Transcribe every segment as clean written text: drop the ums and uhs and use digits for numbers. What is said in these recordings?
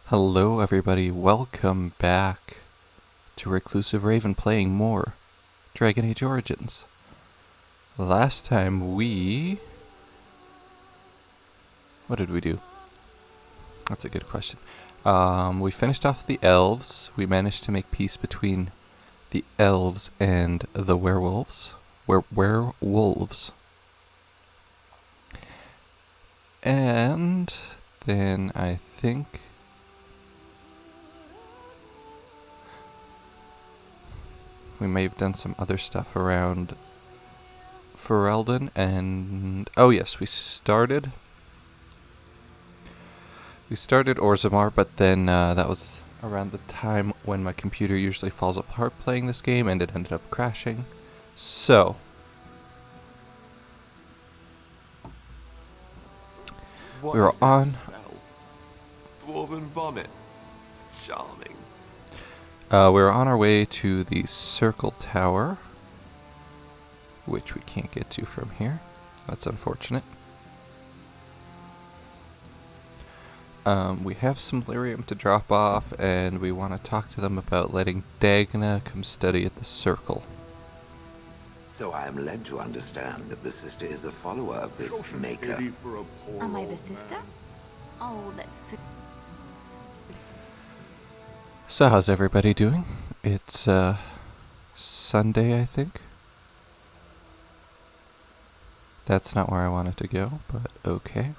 Hello everybody, welcome back to Reclusive Raven playing more Dragon Age Origins. Last time what did we do? That's a good question. We finished off the elves. We managed to make peace between the elves and the werewolves. Werewolves. And then I think we may have done some other stuff around Ferelden, and oh yes, we started Orzammar, but then that was around the time when my computer usually falls apart playing this game, and it ended up crashing. So What we were is that on. smell? Dwarven vomit. Charming. We were on our way to the Circle Tower, which we can't get to from here. That's unfortunate. We have some lyrium to drop off, and we want to talk to them about letting Dagna come study at the Circle. So I am led to understand that the sister is a follower of this maker. Am I the sister? Oh, that's so... So how's everybody doing? It's Sunday, I think. That's not where I wanted to go, but okay.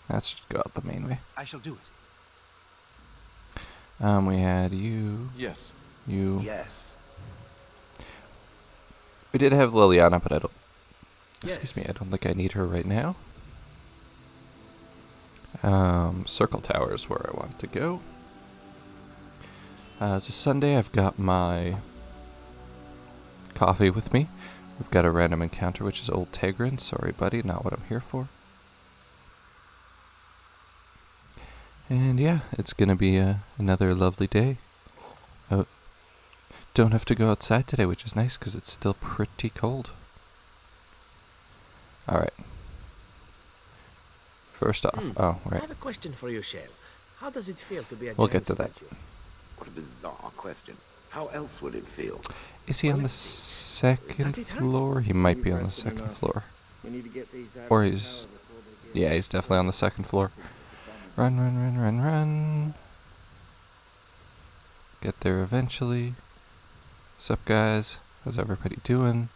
Let's just go out the main way. I shall do it. We had you, Yes. you. Yes. We did have Liliana, but I don't. Excuse Yes. me, I don't think I need her right now. Circle Tower is where I want to go. It's a Sunday. I've got my coffee with me. We've got a random encounter, which is Old Tegrin. Sorry, buddy, not what I'm here for. And yeah, it's gonna be another lovely day. Don't have to go outside today, which is nice because it's still pretty cold. Alright. First off, oh, I right. have a question for you, Shell. How does it feel to be a We'll giant get to that. statue? What a bizarre question. How else would it feel? Is he on the second Does it hurt? floor? He might be on the second floor. Or he's... Yeah, he's definitely on the second floor. Run, run, run, run, run. Get there eventually. Sup, guys? How's everybody doing?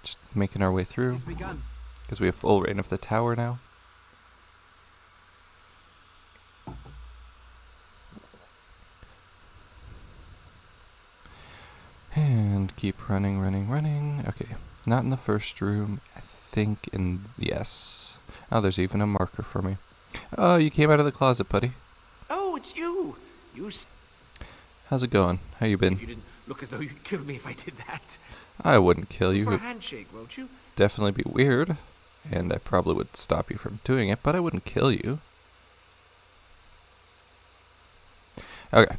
Just making our way through. It's begun. Because we have full reign of the tower now. And keep running, running, running. Okay, not in the first room. I think in... Yes. Oh, there's even a marker for me. Oh, you came out of the closet, buddy. Oh, it's you! How's it going? How you If been? you didn't look as though you'd kill me if I did that. I wouldn't kill For you. a It'd handshake, won't you? definitely be weird. And I probably would stop you from doing it, but I wouldn't kill you. Okay.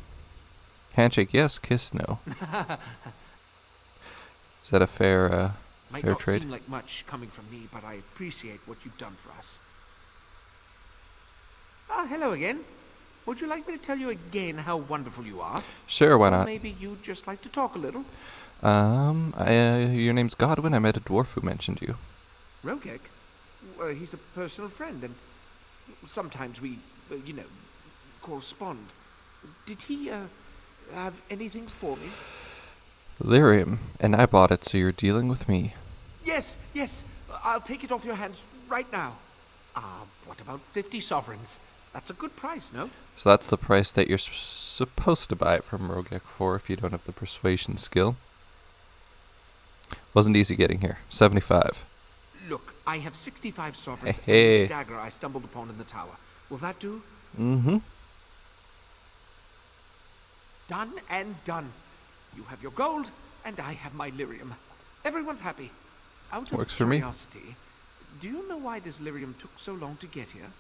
Handshake, yes. Kiss, no. Is that a fair, Might fair not trade? seem like much coming from me, but I appreciate what you've done for us. Ah, hello again. Would you like me to tell you again how wonderful you are? Sure, why Or not? maybe you'd just like to talk a little? Your name's Godwin. I met a dwarf who mentioned you. Rogek? He's a personal friend, and sometimes we, correspond. Did he, have anything for me? Lyrium, and I bought it, so you're dealing with me. Yes, yes. I'll take it off your hands right now. What about 50 sovereigns? That's a good price, no? So that's the price that you're supposed to buy it from Rogek for if you don't have the persuasion skill. Wasn't easy getting here. 75. Look, I have 65 sovereigns and Hey. this dagger I stumbled upon in the tower. Will that do? Mm-hmm. Done and done. You have your gold, and I have my lyrium. Everyone's happy. Out of Works for me. curiosity, do you know why this lyrium took so long to get here?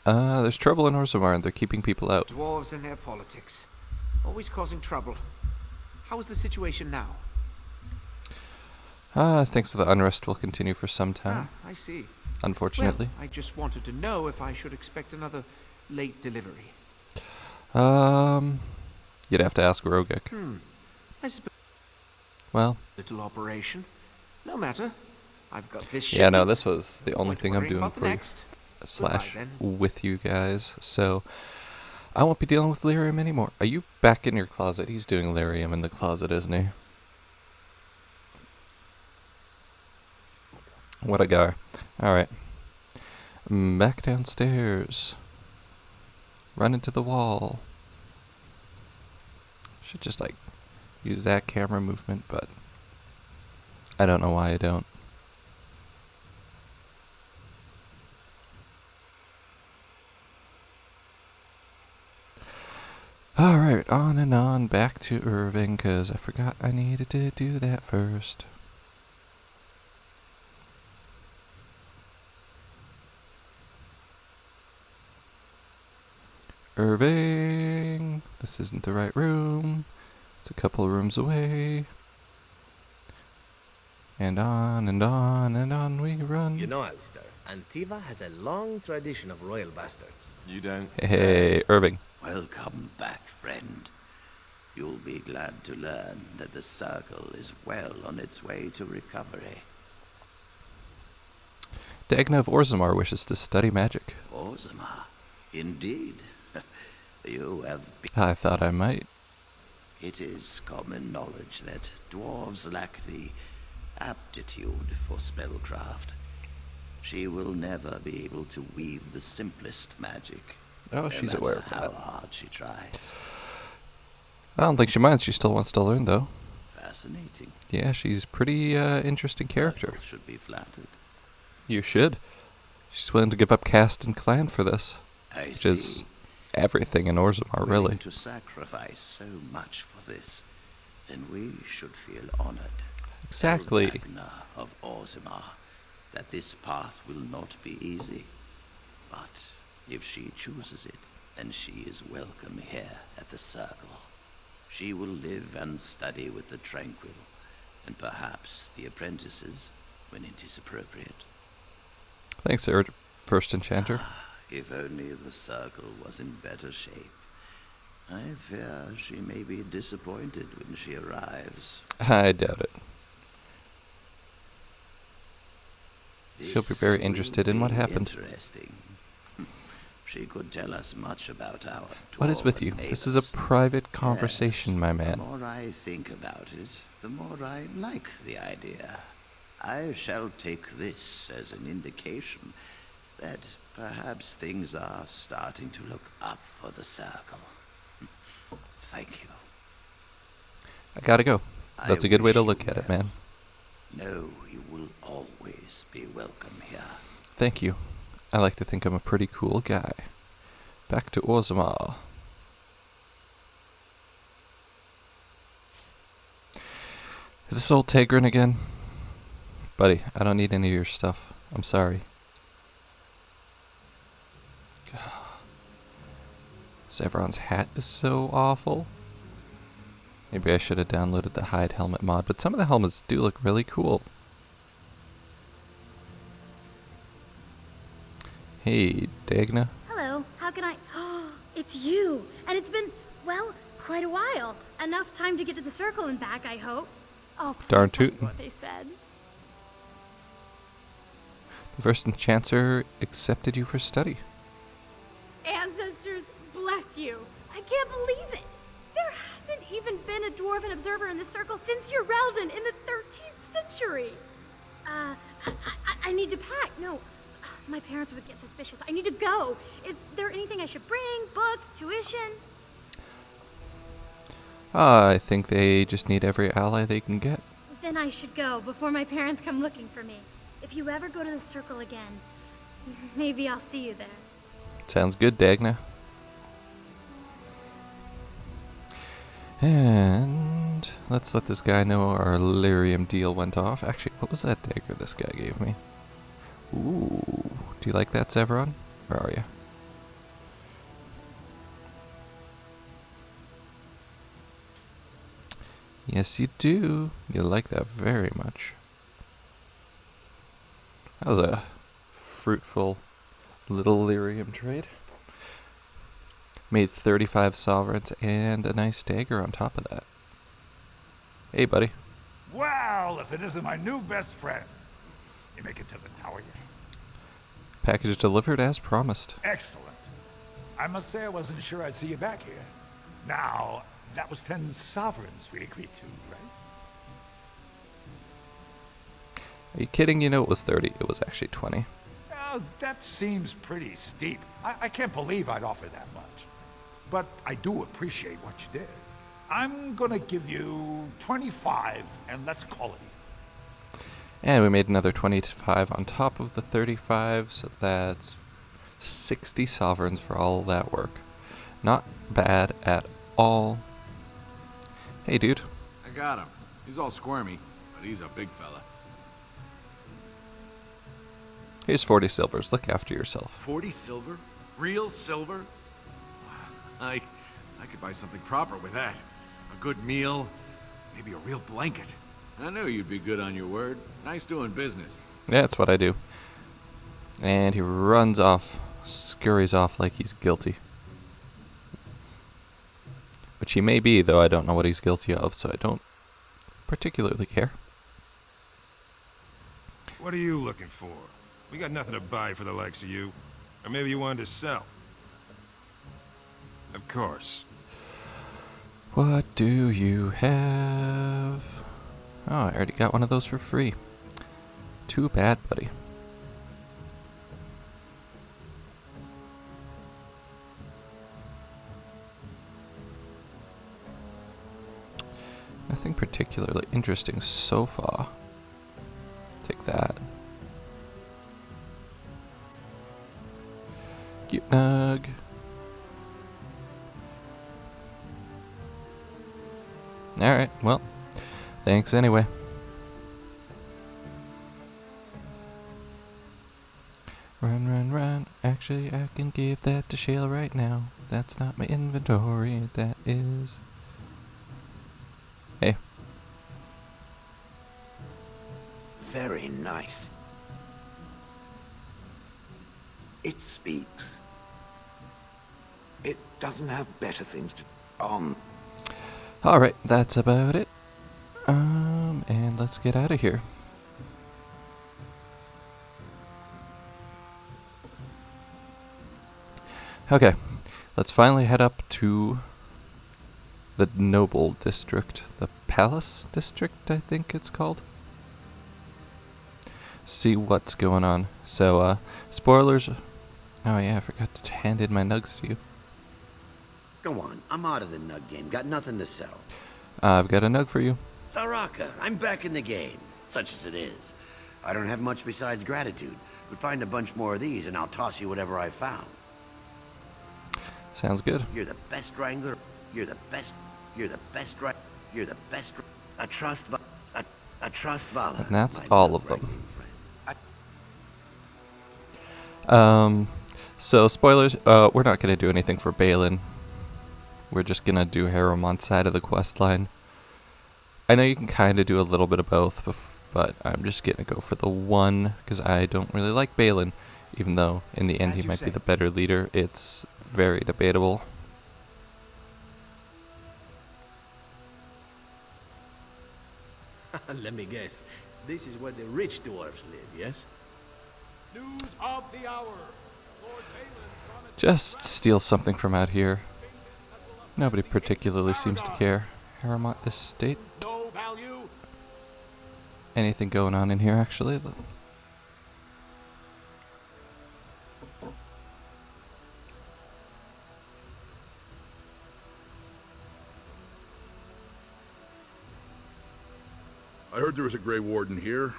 There's trouble in Orzammar, and they're keeping people out. Dwarves and their politics. Always causing trouble. How is the situation now? Thanks to the unrest will continue for some time. Ah, I see. unfortunately. Well, I just wanted to know if I should expect another late delivery. You'd have to ask Rogek. I suppose Well, little operation. No matter. I've got this yeah, no, shipment. this was the only Not thing I'm worrying doing about the for you. next. Slash then. with you guys, so I won't be dealing with lyrium anymore. Are you back in your closet? He's doing lyrium in the closet, isn't he? What a guy. Alright. Back downstairs. Run into the wall. Should just, like, use that camera movement, but I don't know why I don't. Alright, on and on, back to Irving, because I forgot I needed to do that first. Irving! This isn't the right room. It's a couple of rooms away. And on and on and on we run. You know, Alistair, Antiva has a long tradition of royal bastards. You don't Hey, Irving. Welcome back, friend. You'll be glad to learn that the Circle is well on its way to recovery. Dagna of Orzammar wishes to study magic. Orzammar, indeed. You have been... I thought I might. It is common knowledge that dwarves lack the aptitude for spellcraft. She will never be able to weave the simplest magic. Oh, she's no aware matter of how that. hard she tries. I don't think she minds. She still wants to learn, though. Fascinating. Yeah, she's a pretty interesting character. People should be flattered. You should. She's willing to give up caste and clan for this. I Which see. is everything in Orzammar, Willing really. to sacrifice so much for this, then we should feel honored. Exactly. Tell Dagna of Orzammar that this path will not be easy. But if she chooses it, then she is welcome here at the Circle. She will live and study with the Tranquil, and perhaps the apprentices, when it is appropriate. Thanks, First Enchanter. If only the Circle was in better shape. I fear she may be disappointed when she arrives. I doubt it. She'll be This very will interested in what be happened. Interesting. She could tell us much about our What is with dwarven you? This is a neighbors. private conversation, Yes, my The man. more I think about it, the more I like the idea. I shall take this as an indication that perhaps things are starting to look up for the Circle. Thank you. I gotta go. I That's a good way to wish look you at it, well. man. No, you will always be welcome here. Thank you. I like to think I'm a pretty cool guy. Back to Orzammar. Is this old Tegrin again? Buddy, I don't need any of your stuff. I'm sorry. Sevron's hat is so awful. Maybe I should have downloaded the hide helmet mod, but some of the helmets do look really cool. Hey, Dagna. Hello, how can I... It's you! And it's been, well, quite a while. Enough time to get to the Circle and back, I hope. Oh, please Darn tell me tootin'. what they said. The First Enchanter accepted you for study. Ancestors, bless you. I can't believe it. There hasn't even been a dwarven observer in the Circle since Urelden in the 13th century. I need to pack. No, my parents would get suspicious. I need to go. Is there anything I should bring? Books, tuition? I think they just need every ally they can get. Then I should go before my parents come looking for me. If you ever go to the Circle again, maybe I'll see you there. Sounds good, Dagna. And let's let this guy know our lyrium deal went off. Actually, what was that dagger this guy gave me? Ooh. Do you like that, Severon? Where are you? Yes, you do. You like that very much. That was a fruitful little lyrium trade. Made 35 sovereigns and a nice dagger on top of that. Hey, buddy. Well, if it isn't my new best friend. You make it to the tower yet? Package delivered as promised. Excellent. I must say I wasn't sure I'd see you back here. Now, that was 10 sovereigns we agreed to, right? Are you kidding? You know it was 30. It was actually 20. That seems pretty steep. I can't believe I'd offer that much. But I do appreciate what you did. I'm gonna give you 25, and let's call it even. And we made another 25 on top of the 35, so that's 60 sovereigns for all that work. Not bad at all. Hey, dude. I got him. He's all squirmy, but he's a big fella. Here's 40 silvers. Look after yourself. 40 silver? Real silver? I could buy something proper with that. A good meal, maybe a real blanket. I knew you'd be good on your word. Nice doing business. Yeah, that's what I do. And he runs off, scurries off like he's guilty. Which he may be, though I don't know what he's guilty of, so I don't particularly care. What are you looking for? We got nothing to buy for the likes of you. Or maybe you wanted to sell. Of course. What do you have? Oh, I already got one of those for free. Too bad, buddy. Nothing particularly interesting so far. Take that. Cute nug. Alright, well, thanks anyway. Run, run, run. Actually, I can give that to Shale right now. That's not my inventory, that is... Hey. Very nice. It speaks. It doesn't have better things to... Alright, that's about it. And let's get out of here. Okay, let's finally head up to the Noble District. The Palace District, I think it's called. See what's going on. So, spoilers. Oh yeah, I forgot to hand in my nugs to you. Go on, I'm out of the nug game. Got nothing to sell. I've got a nug for you. Saraka, I'm back in the game, such as it is. I don't have much besides gratitude, but find a bunch more of these and I'll toss you whatever I found. Sounds good. You're the best wrangler. You're the best. You're the best. You're the best. I trust Vala. And that's my all of them. friend. So spoilers, we're not gonna do anything for Balin. We're just gonna do Hieromont's side of the quest line. I know you can kind of do a little bit of both, but I'm just gonna go for the one, because I don't really like Balin, even though in the end As he you might say. be the better leader. It's very debatable. Let me guess. This is where the rich dwarves live, yes? News of the hour. Lord Balin promised Just steal something from out here. Nobody particularly seems to care. Hieromont Estate. no value. Anything going on in here, actually? I heard there was a Grey Warden here.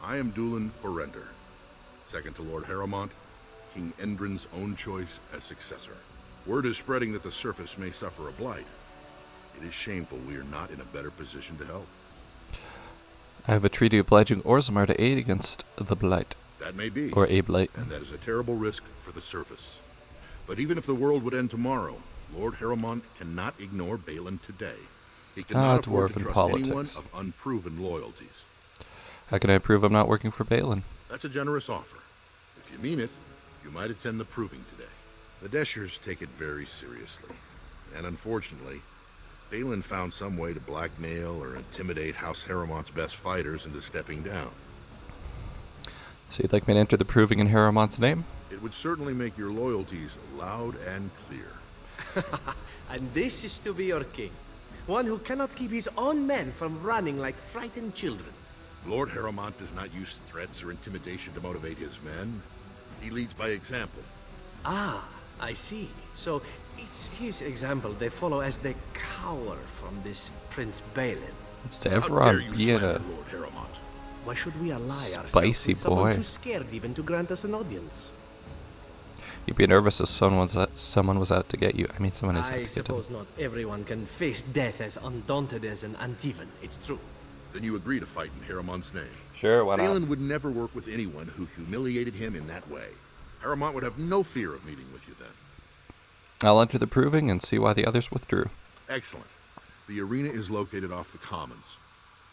I am Dulin Forrender, second to Lord Hieromont, King Endrin's own choice as successor. Word is spreading that the surface may suffer a blight. It is shameful we are not in a better position to help. I have a treaty obliging Orzammar to aid against the Blight. That may be, Or a Blight. and that is a terrible risk for the surface. But even if the world would end tomorrow, Lord Hieromont cannot ignore Balin today. He cannot afford to dwarven trust politics. anyone of unproven loyalties. How can I prove I'm not working for Balin? That's a generous offer. If If you mean it, you might attend the proving today. The Deschers take it very seriously. And unfortunately, Balin found some way to blackmail or intimidate House Harrowmont's best fighters into stepping down. So you'd like me to enter the proving in Harrowmont's name? It would certainly make your loyalties loud and clear. And this is to be your king. One who cannot keep his own men from running like frightened children. Lord Harrowmont does not use threats or intimidation to motivate his men. He leads by example. Ah, I see. So it's his example they follow as they cower from this Prince Balin. It's to How dare everyone you being slander a Lord Harrowmont? Why should we ally ourselves spicy with someone boy. too scared even to grant us an audience? You'd be nervous if someone was out to get you. I mean, someone is out I to get him. suppose not everyone can face death as undaunted as an Antivan. It's true. Then you agree to fight in Harrowmont's name. Sure, why not? Balin would never work with anyone who humiliated him in that way. Harrowmont would have no fear of meeting with you then. I'll enter the proving and see why the others withdrew. Excellent. The arena is located off the Commons.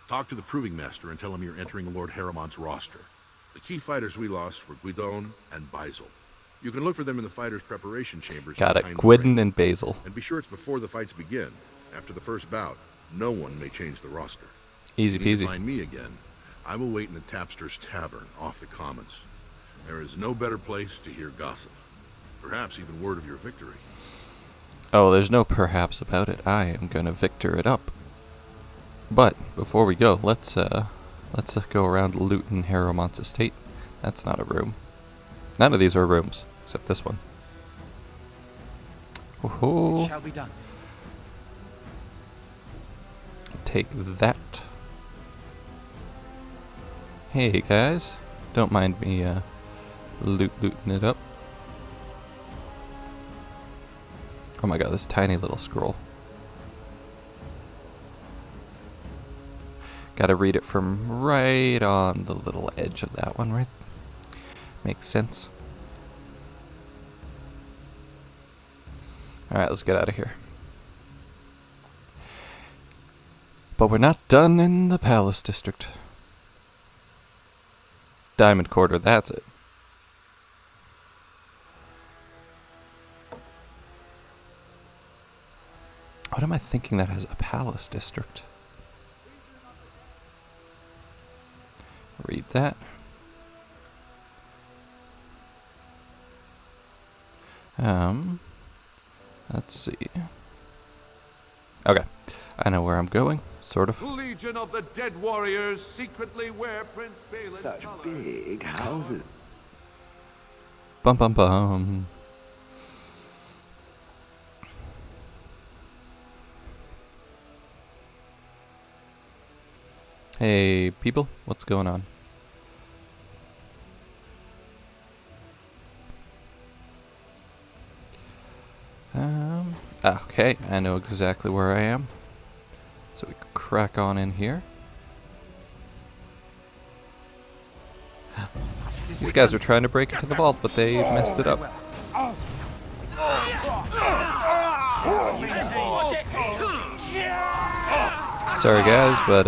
Talk to the proving master and tell him you're entering Lord Harrowmont's roster. The key fighters we lost were Guidon and Basil. You can look for them in the fighters' preparation chambers. Got it. behind the Gwydon ring. and Basil. And be sure it's before the fights begin. After the first bout, no one may change the roster. Easy If you need to peasy. find me again, I will wait in the Tapster's Tavern off the Commons. There is no better place to hear gossip. Perhaps even word of your victory. Oh, there's no perhaps about it. I am gonna victor it up. But before we go, let's go around looting Harrowmont's estate. That's not a room. None of these are rooms except this one. Woohoo! Shall be done. Take that. Hey guys, don't mind me looting it up. Oh my god, this tiny little scroll. Gotta read it from right on the little edge of that one, right? Makes sense. Alright, let's get out of here. But we're not done in the Palace District. Diamond Quarter, that's it. What am I thinking that has a Palace District? Read that. Let's see. Okay, I know where I'm going, sort of. Legion of the Dead Warriors secretly wear Prince Balin's Such colors. big houses. Bum bum bum. Hey, people, what's going on? Okay, I know exactly where I am. So we crack on in here. These guys were trying to break into the vault, but they messed it up. Sorry guys, but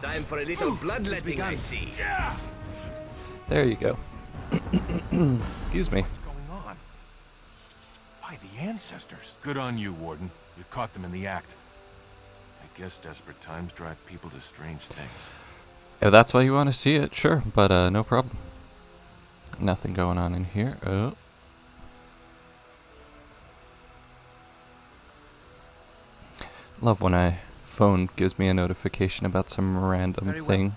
Time for a little bloodletting, I see. there you go. Excuse me. What's going on? By the ancestors. Good on you, Warden. You caught them in the act. I guess desperate times drive people to strange things. If that's why you want to see it, sure, but no problem. Nothing going on in here. Oh. Love when my phone gives me a notification about some random thing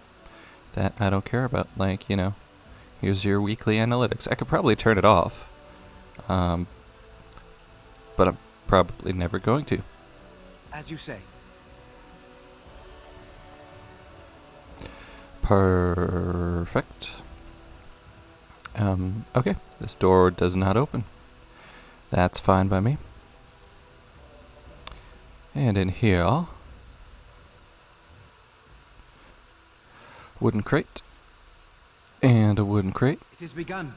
that I don't care about. Like, you know, here's your weekly analytics. I could probably turn it off. But I'm probably never going to. As you say. Perfect. Okay, this door does not open. That's fine by me. And in here, wooden crate, and a wooden crate, It has begun.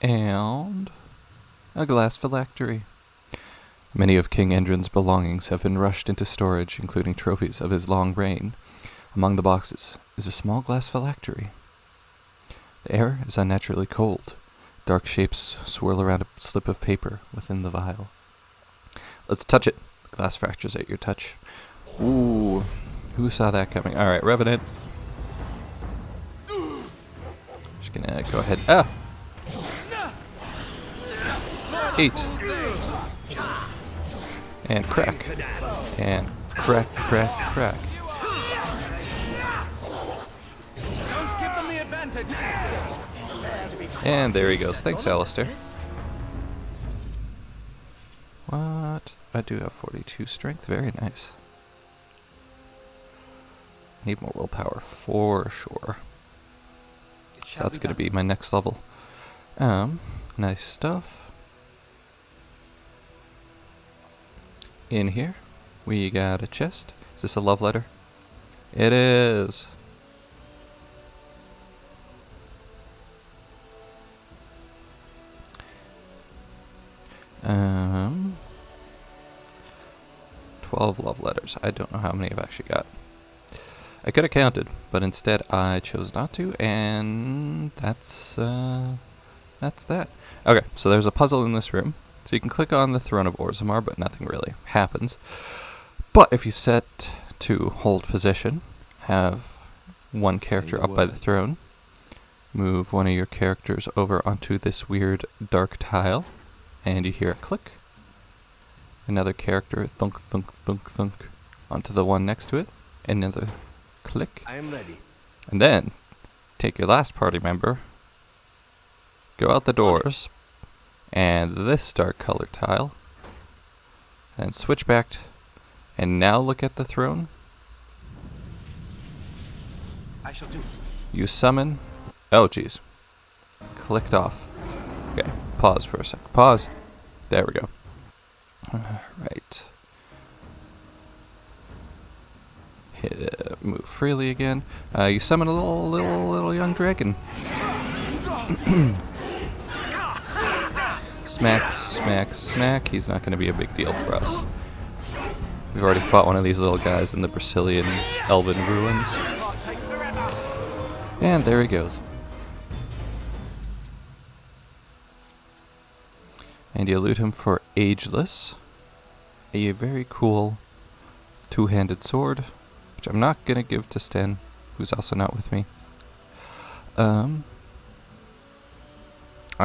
and a glass phylactery. Many of King Endrin's belongings have been rushed into storage, including trophies of his long reign. Among the boxes is a small glass phylactery. The air is unnaturally cold. Dark shapes swirl around a slip of paper within the vial. Let's touch it. The glass fractures at your touch. Ooh, who saw that coming? Alright, Revenant. Just gonna go ahead. Ah! 8. And crack. And crack, crack, crack. Don't give them the advantage. And there he goes. Thanks, Alistair. What? I do have 42 strength. Very nice. Need more willpower for sure. So that's going to be my next level. Nice stuff. In here, we got a chest. Is this a love letter? It is. Um, 12 love letters. I don't know how many I've actually got. I could have counted, but instead I chose not to, and that's that. Okay, so there's a puzzle in this room. So you can click on the Throne of Orzammar, but nothing really happens. But if you set to hold position, have one character up by the throne, move one of your characters over onto this weird dark tile, and you hear a click. Another character thunk, thunk, thunk, thunk onto the one next to it. Another click. I am ready. And then take your last party member, go out the doors, and this dark colored tile, and switch back, and now look at the throne. I shall do. You summon. Oh, jeez. Clicked off. Okay, pause for a sec. Pause. There we go. Right. Move freely again. You summon a little young dragon. Smack, smack, smack. He's not going to be a big deal for us. We've already fought one of these little guys in the Brazilian elven ruins. And there he goes. And you loot him for Ageless. A very cool two-handed sword, which I'm not going to give to Sten, who's also not with me. I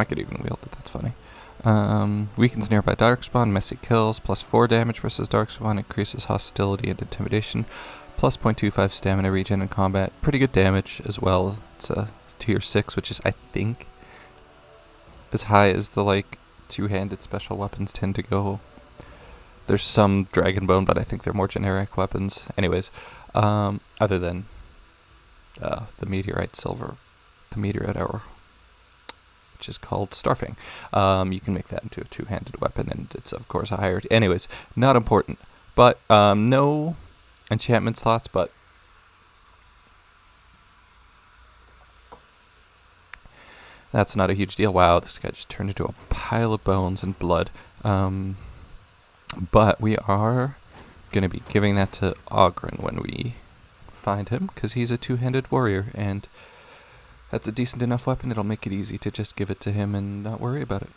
could even wield it, that's funny. Weakens nearby Darkspawn, messy kills, plus 4 damage versus Darkspawn, increases hostility and intimidation, plus 0.25 stamina regen in combat. Pretty good damage as well. It's a tier 6, which is, I think, as high as the, two-handed special weapons tend to go. There's some Dragonbone, but I think they're more generic weapons. Anyways, other than the Meteorite Silver, the Meteorite Arrow, which is called Starfang. You can make that into a two-handed weapon, and it's, of course, a higher... Anyways, not important. But, no enchantment slots, but... That's not a huge deal. Wow, this guy just turned into a pile of bones and blood. But we are going to be giving that to Oghren when we find him, because he's a two-handed warrior, and... that's a decent enough weapon. It'll make it easy to just give it to him and not worry about it.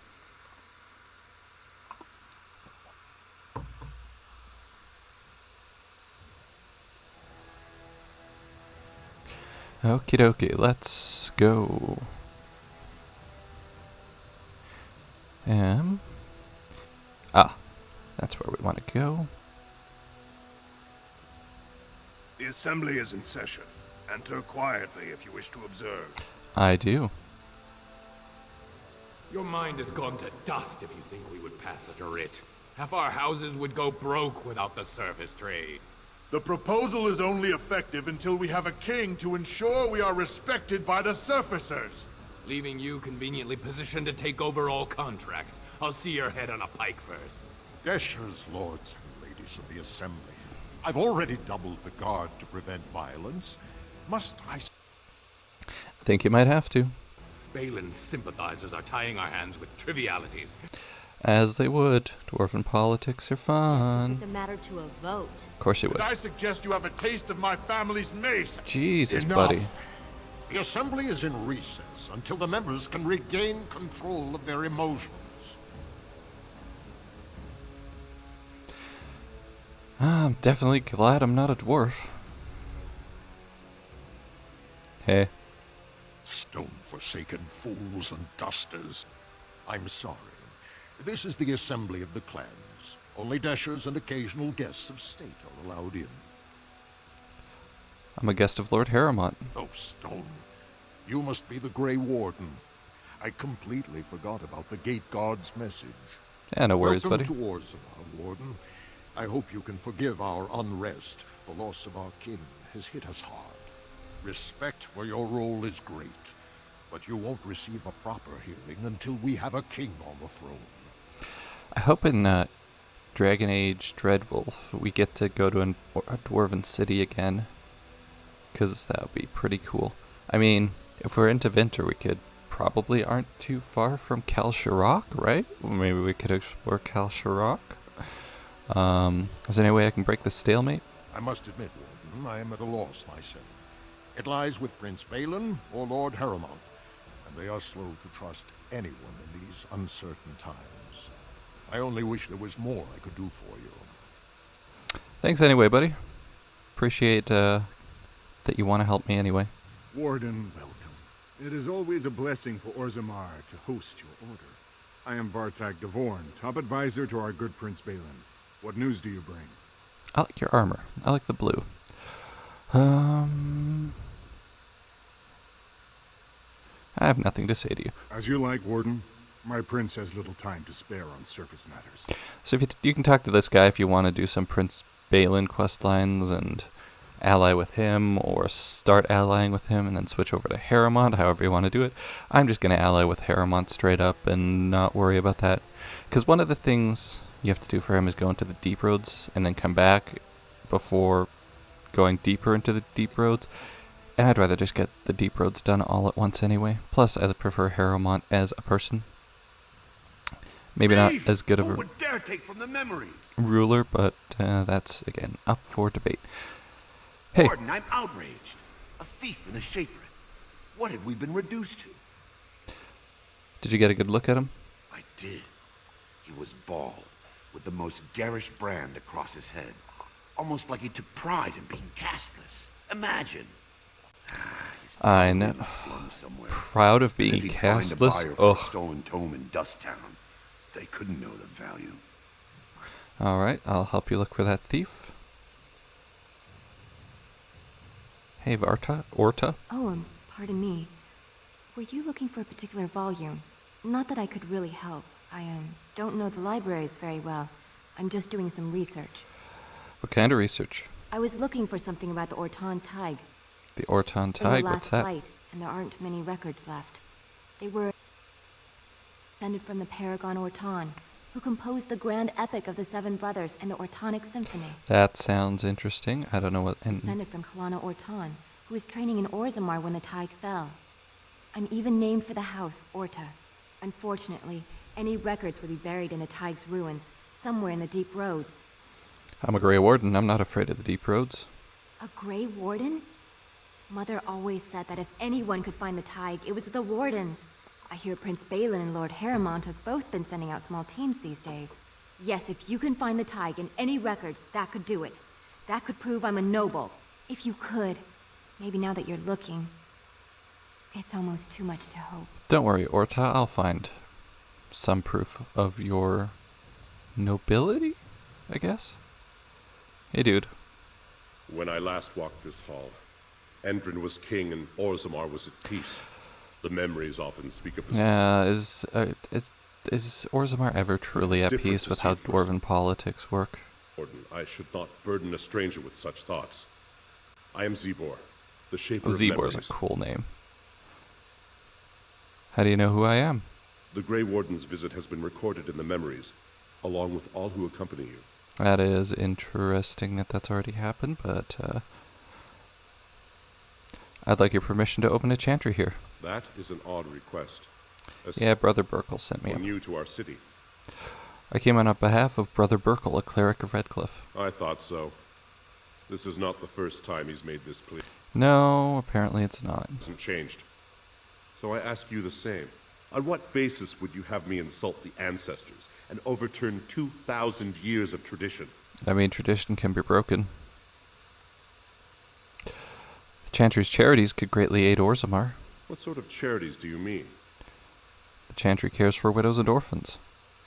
Okie dokie, let's go. That's where we want to go. The assembly is in session. Enter quietly if you wish to observe. I do. Your mind has gone to dust if you think we would pass such a writ. Half our houses would go broke without the service trade. The proposal is only effective until we have a king to ensure we are respected by the surfacers. Leaving you conveniently positioned to take over all contracts. I'll see your head on a pike first. Desher's lords and ladies of the assembly. I've already doubled the guard to prevent violence. Must I... Think you might have to. Balin's sympathizers are tying our hands with trivialities. As they would. Dwarven politics are fun. Put the matter to a vote. Of course you would. I suggest you have a taste of my family's mace. Jesus, Enough. buddy. The Assembly is in recess until the members can regain control of their emotions. I'm definitely glad I'm not a dwarf. Hey. Stone-forsaken fools and dusters. I'm sorry. This is the assembly of the clans. Only dashers and occasional guests of state are allowed in. I'm a guest of Lord Harrowmont. Oh, Stone. You must be the Grey Warden. I completely forgot about the Gate Guard's message. Yeah, no worries, Welcome buddy. to Orzammar, Warden. I hope you can forgive our unrest. The loss of our kin has hit us hard. Respect for your role is great, but you won't receive a proper hearing until we have a king on the throne. I hope in Dragon Age Dreadwolf we get to go to a dwarven city again, because that would be pretty cool. I mean, if we're into Winter, we could probably aren't too far from Kal Shirok, right? Maybe we could explore Kal Shirok. Is there any way I can break this stalemate? I must admit, Warden, I am at a loss myself. It lies with Prince Balin or Lord Harrowmont, and they are slow to trust anyone in these uncertain times. I only wish there was more I could do for you. Thanks anyway, buddy. Appreciate that you want to help me anyway. Warden, welcome. It is always a blessing for Orzammar to host your order. I am Vartak Devorn, top advisor to our good Prince Balin. What news do you bring? I like your armor. I like the blue. I have nothing to say to you. As you like, Warden. My prince has little time to spare on surface matters. So if you can talk to this guy if you want to do some Prince Balin quest lines and ally with him, or start allying with him and then switch over to Harrowmont, however you want to do it. I'm just going to ally with Harrowmont straight up and not worry about that. Because one of the things you have to do for him is go into the deep roads and then come back before going deeper into the deep roads. And I'd rather just get the deep roads done all at once anyway. Plus, I prefer Harrowmont as a person. Maybe not as good of Who a would dare take from the memories? ruler, but that's, again, up for debate. Hey. Warden, I'm outraged. A thief and a shapered. What have we been reduced to? Did you get a good look at him? I did. He was bald, with the most garish brand across his head. Almost like he took pride in being castless. Imagine. I know. Proud of being castless? Ugh. Stolen tome in Dust Town. They couldn't know the value. Alright, I'll help you look for that thief. Hey, Orta? Oh, pardon me. Were you looking for a particular volume? Not that I could really help. I don't know the libraries very well. I'm just doing some research. What kind of research? I was looking for something about the Orton Tig. The Orton In the Tig? last What's that? fight, and there aren't many records left. They were descended from the Paragon Orton, who composed the grand epic of the Seven Brothers and the Ortonic Symphony. That sounds interesting. I don't know what... Descended from Kalana Orton, who was training in Orzammar when the Tig fell. I'm even named for the house, Orta. Unfortunately, any records would be buried in the Tig's ruins, somewhere in the deep roads. I'm a Grey Warden. I'm not afraid of the deep roads. A Grey Warden? Mother always said that if anyone could find the Tig, it was the Wardens. I hear Prince Balin and Lord Harrowmont have both been sending out small teams these days. Yes, if you can find the Tig in any records, that could do it. That could prove I'm a noble. If you could. Maybe now that you're looking. It's almost too much to hope. Don't worry, Orta. I'll find some proof of your nobility, I guess? Hey, dude. When I last walked this hall, Endrin was king and Orzammar was at peace. The memories often speak of his... Is Orzammar ever truly at peace with how dwarven politics work? Warden, I should not burden a stranger with such thoughts. I am Zebor, the Shaper of Zebor's Memories. a cool name. How do you know who I am? The Grey Warden's visit has been recorded in the memories, along with all who accompany you. That is interesting that that's already happened, but I'd like your permission to open a chantry here. That is an odd request. Yeah, Brother Burkle sent me up. New to our city. I came on behalf of Brother Burkle, a cleric of Redcliffe. I thought so. This is not the first time he's made this plea. No, apparently it's not. Hasn't changed. So I ask you the same. On what basis would you have me insult the ancestors and overturn 2,000 years of tradition? I mean, tradition can be broken. The Chantry's charities could greatly aid Orzammar. What sort of charities do you mean? The Chantry cares for widows and orphans.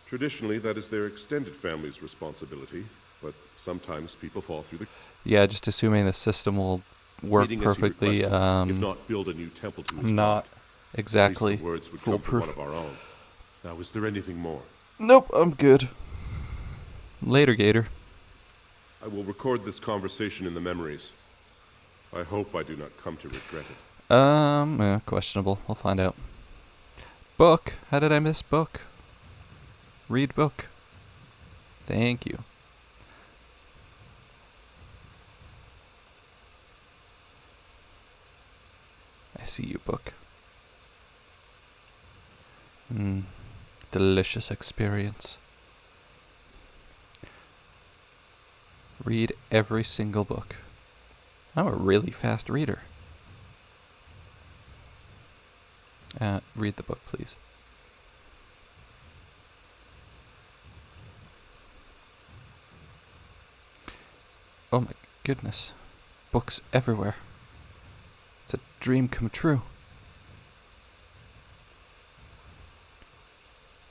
Traditionally, that is their extended family's responsibility, but sometimes people fall through the... Yeah, just assuming the system will work Meeting as you perfectly. requested, if not build a new temple to his Not god. exactly At least the words would come from foolproof. one of our own. Now, is there anything more? Nope, I'm good. Later, Gator. I will record this conversation in the memories. I hope I do not come to regret it. Yeah, questionable. We'll find out. Book? How did I miss book? Read book. Thank you. I see you, book. Delicious experience. Read every single book. I'm a really fast reader. Read the book, please. Oh my goodness. Books everywhere. It's a dream come true.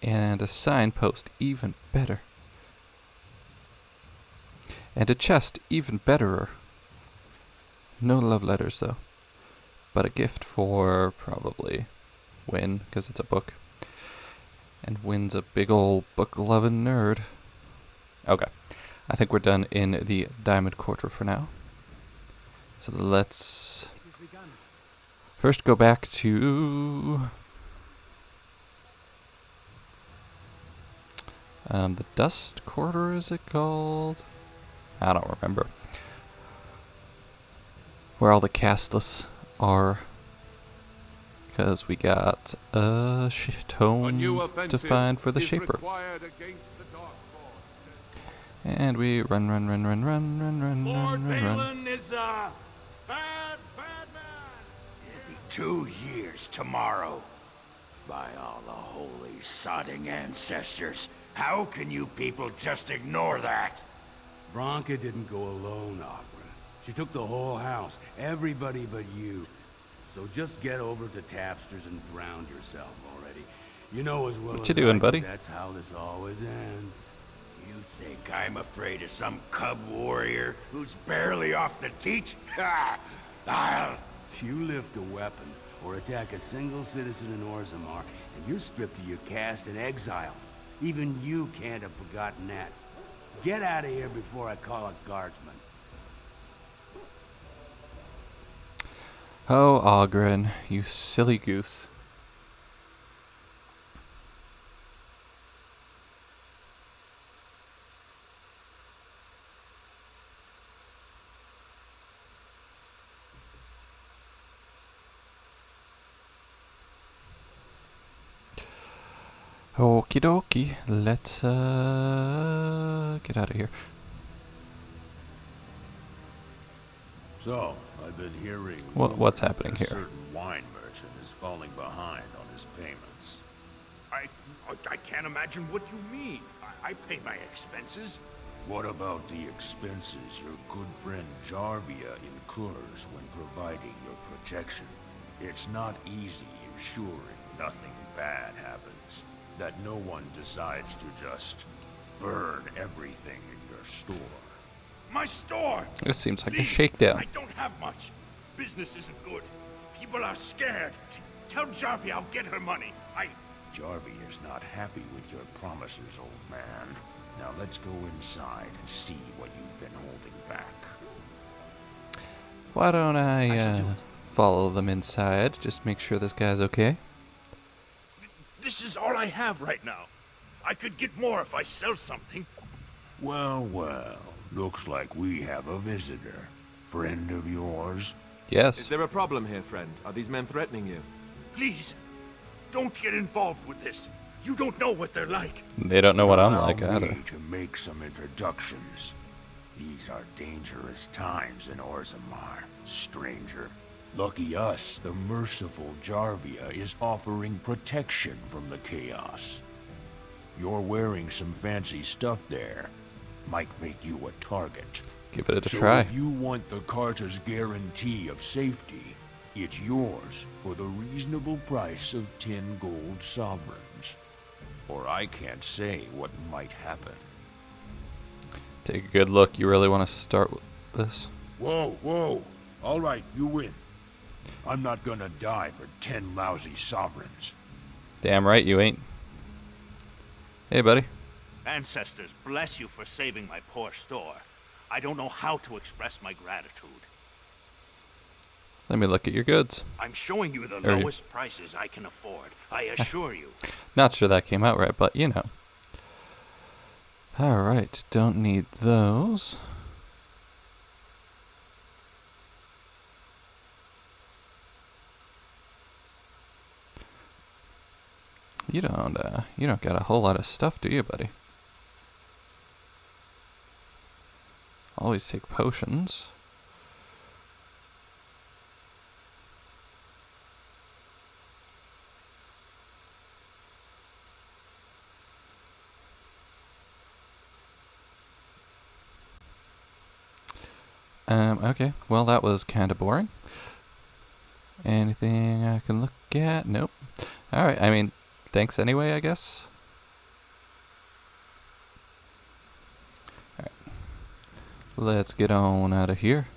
And a signpost, even better. And a chest, even betterer. No love letters, though. But a gift for probably Wynne, because it's a book. And Wynne's a big ol' book-loving nerd. Okay. I think we're done in the Diamond Quarter for now. So let's first go back to the Dust Quarter, is it called? I don't remember. Where all the castless are. Because we got a tome to find for the Shaper. And we run. Lord Balin is a bad man. It'll be 2 years tomorrow. By all the holy sodding ancestors, how can you people just ignore that? Branka didn't go alone, Ogren. She took the whole house, everybody but you. So just get over to Tapster's and drown yourself already. You know as well What as you doing, I do, buddy? that's how this always ends. You think I'm afraid of some cub warrior who's barely off the teat? Ha! If you lift a weapon or attack a single citizen in Orzammar, and you're stripped of your caste and exiled. Even you can't have forgotten that. Get out of here before I call a guardsman. Oh, Ogren, you silly goose. Okie dokie, let's get out of here. So, I've been hearing What's happening a here? certain wine merchant is falling behind on his payments. I can't imagine what you mean. I pay my expenses. What about the expenses your good friend Jarvia incurs when providing your protection? It's not easy ensuring nothing bad happens, that no one decides to just burn everything in your store. My store! This seems like a Please, shakedown. I don't have much. Business isn't good. People are scared. Tell Jarvia I'll get her money. Jarvia is not happy with your promises, old man. Now let's go inside and see what you've been holding back. Why don't I follow them inside? Just make sure this guy's okay. This is all I have right now. I could get more if I sell something. Well, looks like we have a visitor. Friend of yours? Yes. Is there a problem here, friend? Are these men threatening you? Please, don't get involved with this. You don't know what they're like. They don't know what I'm Allow like me either. to make some introductions. These are dangerous times in Orzammar, stranger. Lucky us, the merciful Jarvia is offering protection from the chaos. You're wearing some fancy stuff there. Might make you a target. Give it a So try. if you want the Carter's guarantee of safety, it's yours for the reasonable price of 10 gold sovereigns. Or I can't say what might happen. Take a good look. You really want to start with this? Whoa, whoa. All right, you win. I'm not gonna die for 10 lousy sovereigns. Damn right you ain't. Hey, buddy. Ancestors, bless you for saving my poor store. I don't know how to express my gratitude. Let me look at your goods. I'm showing you the Or- lowest prices I can afford, I assure you. Not sure that came out right, but you know. Alright, don't need those. You don't got a whole lot of stuff, do you, buddy? Always take potions. Okay, well that was kinda boring. Anything I can look at? Nope. Alright, I mean, thanks anyway, I guess. Alright. Let's get on out of here.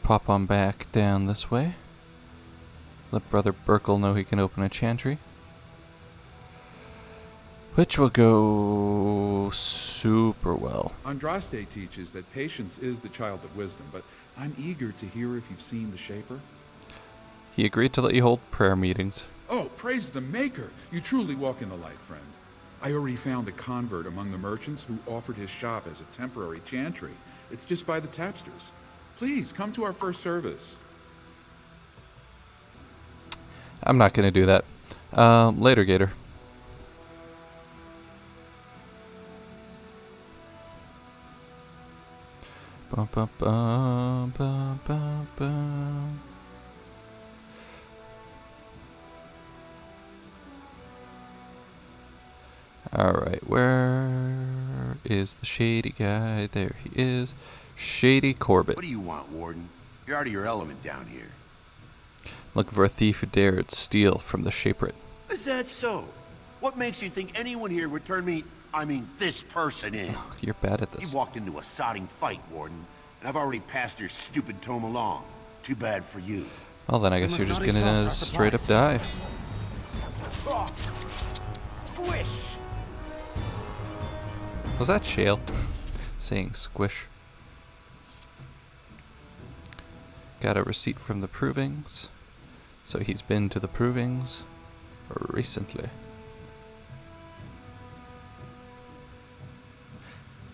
Pop on back down this way. Let Brother Burkle know he can open a chantry. Which will go super well. Andraste teaches that patience is the child of wisdom, but I'm eager to hear if you've seen the Shaper. He agreed to let you hold prayer meetings. Oh, praise the Maker! You truly walk in the light, friend. I already found a convert among the merchants who offered his shop as a temporary chantry. It's just by the tapsters. Please, come to our first service. I'm not gonna do that. Later, Gator. Bum, bum, bum, bum, bum, bum. Alright, where is the shady guy? There he is. Shady Corbett. What do you want, Warden? You're out of your element down here. Looking for a thief who dared steal from the Shaperate. Is that so? What makes you think anyone here would turn me, this person in? You're bad at this. You walked into a sodding fight, Warden, and I've already passed your stupid tome along. Too bad for you. Well, then I guess you're just gonna straight up die. Squish! Was that Shale saying squish? Got a receipt from the Provings. So he's been to the Provings recently.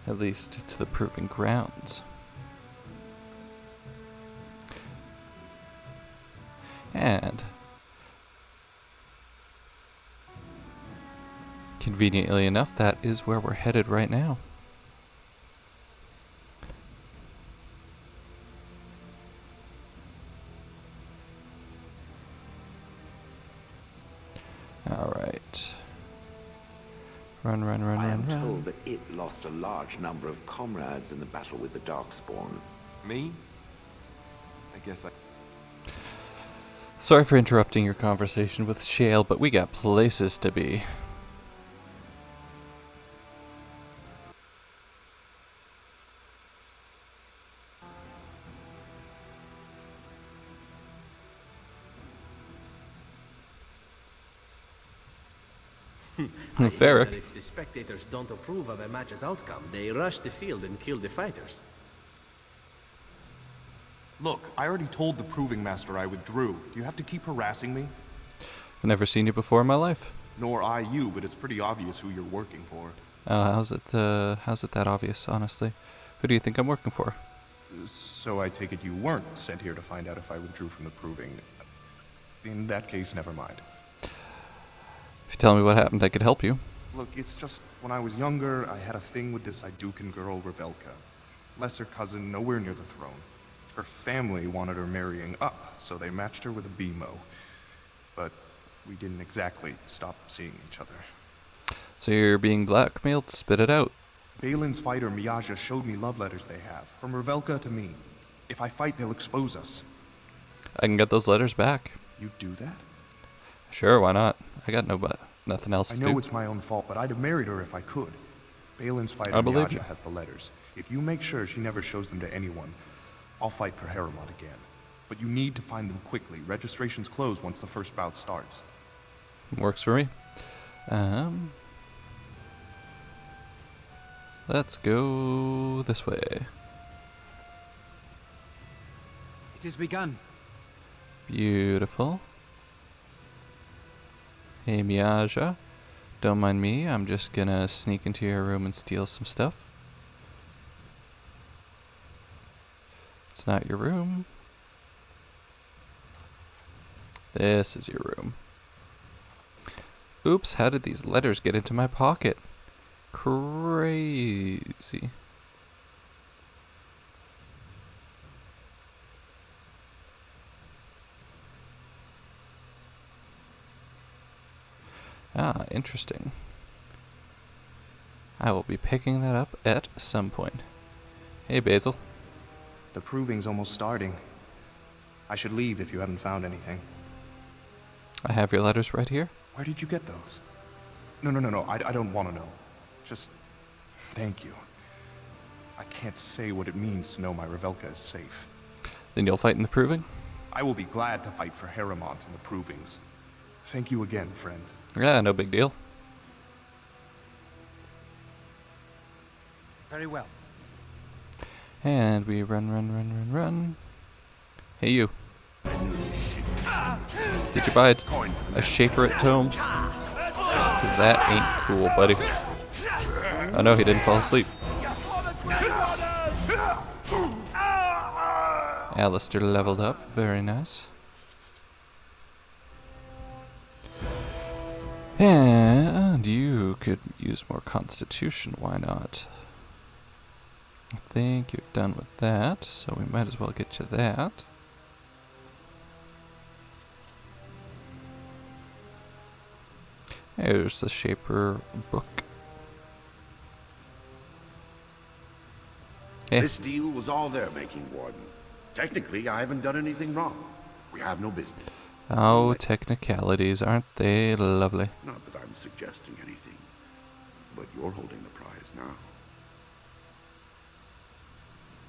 At least to the Proving Grounds. And conveniently enough, that is where we're headed right now. Alright. Run, run, run, I am run, run. told that it lost a large number of comrades in the battle with the Darkspawn. Me? I guess I... Sorry for interrupting your conversation with Shale, but we got places to be. I hear Ferric. that if the spectators don't approve of a match's outcome, they rush the field and kill the fighters. Look, I already told the Proving Master I withdrew. Do you have to keep harassing me? I've never seen you before in my life. Nor I you, but it's pretty obvious who you're working for. How's it that obvious, honestly? Who do you think I'm working for? So I take it you weren't sent here to find out if I withdrew from the Proving. In that case, never mind. If you tell me what happened, I could help you. Look, it's just when I was younger, I had a thing with this Idukan girl, Revelka. lesser cousin nowhere near the throne. Her family wanted her marrying up, so they matched her with a BMO. But we didn't exactly stop seeing each other. So you're being blackmailed? Spit it out. Balin's fighter Miaja showed me love letters they have, from Revelka to me. If I fight, they'll expose us. I can get those letters back. You do that? Sure, why not? I got nothing else to do. I know it's my own fault, but I'd have married her if I could. Balin's fighter I believe you. Miaja has the letters. If you make sure she never shows them to anyone, I'll fight for Harriman again. But you need to find them quickly. Registrations close once the first bout starts. Works for me. Let's go this way. It has begun. Beautiful. Hey, Miaja. Don't mind me. I'm just gonna sneak into your room and steal some stuff. It's not your room. This is your room. Oops, how did these letters get into my pocket? Crazy. Ah, interesting. I will be picking that up at some point. Hey, Basil. The proving's almost starting. I should leave if you haven't found anything. I have your letters right here. Where did you get those? No, I don't want to know. Just thank you. I can't say what it means to know my Revelka is safe. Then you'll fight in the proving? I will be glad to fight for Harriman in the provings. Thank you again, friend. Yeah, no big deal. Very well. And we run. Hey, you. Did you buy a Shaper at Tome? Because that ain't cool, buddy. Oh no, he didn't fall asleep. Alistair leveled up. Very nice. And you could use more constitution. Why not? I think you're done with that, so we might as well get you that. There's the Shaper book. Hey. This deal was all their making, Warden. Technically, I haven't done anything wrong. We have no business. Oh, technicalities, aren't they lovely? Not that I'm suggesting anything, but you're holding the prize now.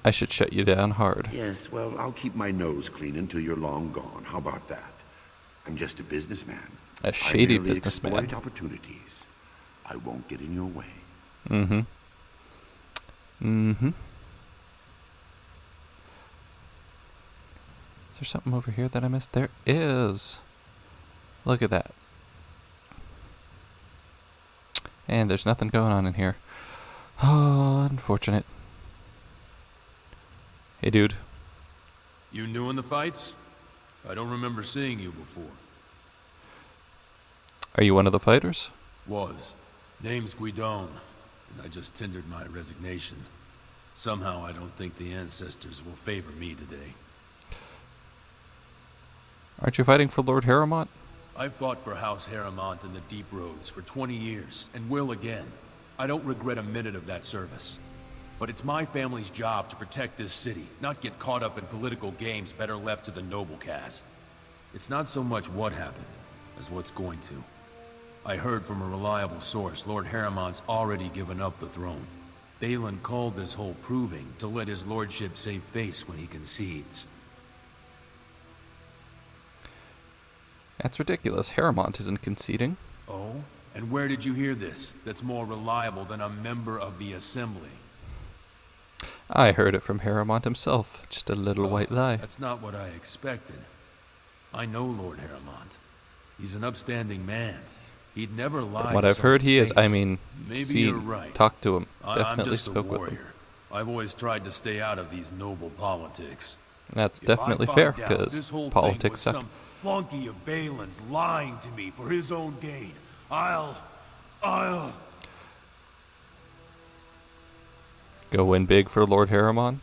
I should shut you down hard. Yes, well, I'll keep my nose clean until you're long gone. How about that? I'm just a businessman. A shady I merely businessman. exploit opportunities. I won't get in your way. Mm-hmm. Mm-hmm. Is there something over here that I missed? There is. Look at that. And there's nothing going on in here. Oh, unfortunate. Hey, dude. You new in the fights? I don't remember seeing you before. Are you one of the fighters? Was. Name's Guidon, and I just tendered my resignation. Somehow I don't think the ancestors will favor me today. Aren't you fighting for Lord Harriman? I fought for House Harriman in the Deep Roads for 20 years, and will again. I don't regret a minute of that service. But it's my family's job to protect this city, not get caught up in political games better left to the noble caste. It's not so much what happened, as what's going to. I heard from a reliable source Lord Harriman's already given up the throne. Balin called this whole proving to let his lordship save face when he concedes. That's ridiculous. Harriman isn't conceding. Oh? And where did you hear this? That's more reliable than a member of the Assembly. I heard it from Harriman himself. Just a little white lie. That's not what I expected. I know Lord Harriman. He's an upstanding man. He'd never lie. From what I've heard, he is. I mean, maybe you're right. Talked to him. I'm Definitely just spoke a with warrior. him. I've always tried to stay out of these noble politics. That's If definitely I fair, find out because this whole politics thing was suck. some flunky of Balin's lying to me for his own gain, I'll... Go win big for Lord Harrowmont.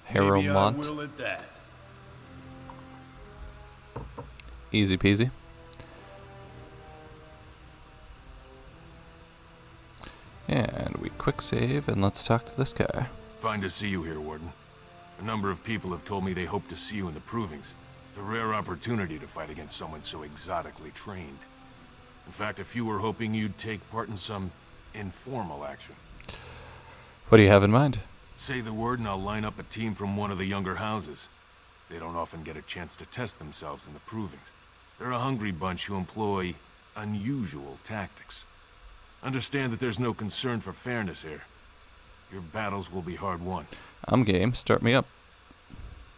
Maybe I Harrowmont. will at that. Easy peasy. And we quick save and let's talk to this guy. Fine to see you here, Warden. A number of people have told me they hope to see you in the Provings. It's a rare opportunity to fight against someone so exotically trained. In fact, a few were hoping you'd take part in some informal action. What do you have in mind? Say the word and I'll line up a team from one of the younger houses. They don't often get a chance to test themselves in the Provings. They're a hungry bunch who employ unusual tactics. Understand that there's no concern for fairness here. Your battles will be hard won. I'm game. Start me up.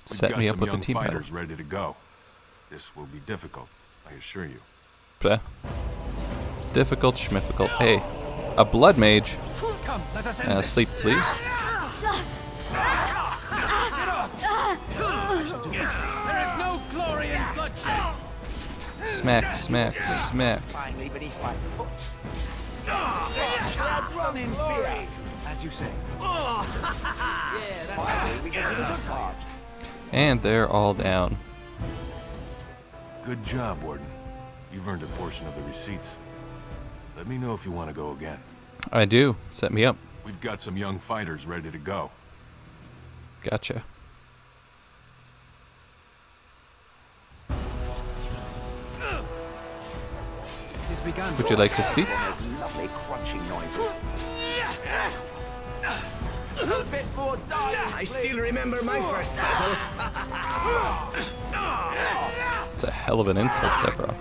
Set me up with a team battle. Fighters ready to go. This will be difficult, I assure you. Bleh. Difficult schmifficult. Hey, a blood mage. Come, let us end this. Sleep, please. There is no glory in bloodshed. Smack, smack, smack. Finally beneath my foot. Run in fear, as you say. Finally, we get to the good part. And they're all down. Good job, Warden. You've earned a portion of the receipts. Let me know if you want to go again. I do. Set me up. We've got some young fighters ready to go. Gotcha. Would you like to sleep? Lovely crunching noises. A bit more dying, I still remember my first battle. It's a hell of an insult, Sephiroth.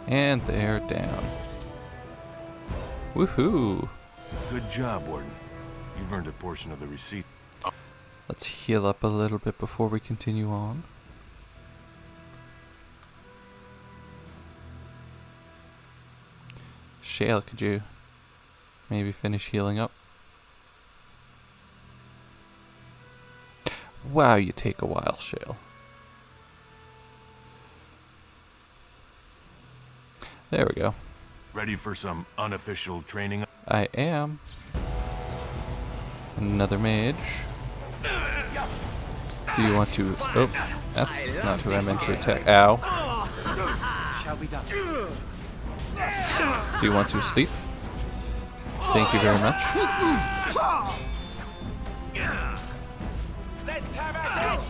And they're down. Woohoo! Good job, Warden. You've earned a portion of the receipt. Let's heal up a little bit before we continue on. Shale, could you maybe finish healing up? Wow, you take a while, Shale. There we go. Ready for some unofficial training? I am. Another mage. Do you want to... Oh, that's not who I meant to attack. Ow. Shall be done. Do you want to sleep? Thank you very much. Let's have at it.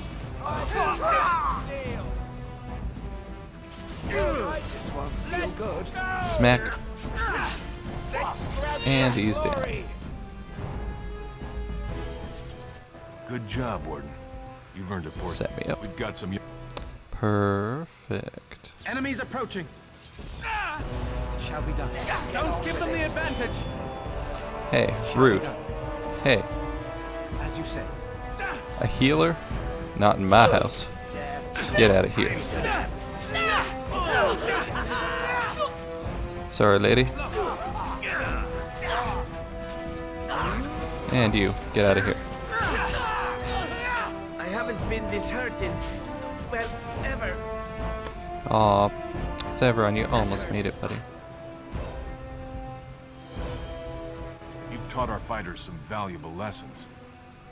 This won't feel good. Smack. And he's down. Good job, Warden. You've earned a portion. Set me up. We've got some... Perfect. Enemies approaching. Shall be done. Don't give them the advantage. Hey, rude. Hey, As you say. a healer? Not in my house. Get out of here. Sorry, lady. And you, get out of here. I haven't been this hurt in, well, ever. Aw, Severon, you almost made it, buddy. You've taught our fighters some valuable lessons.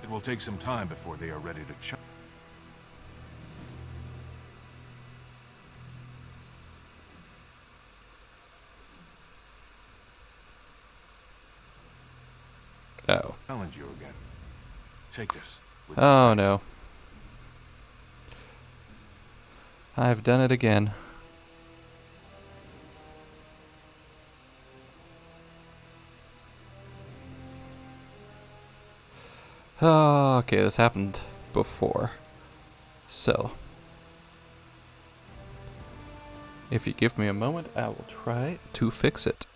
It will take some time before they are ready to charge. Oh. Challenge you again. Take this. Oh no. I've done it again. Oh, okay, this happened before. So, if you give me a moment, I will try to fix it.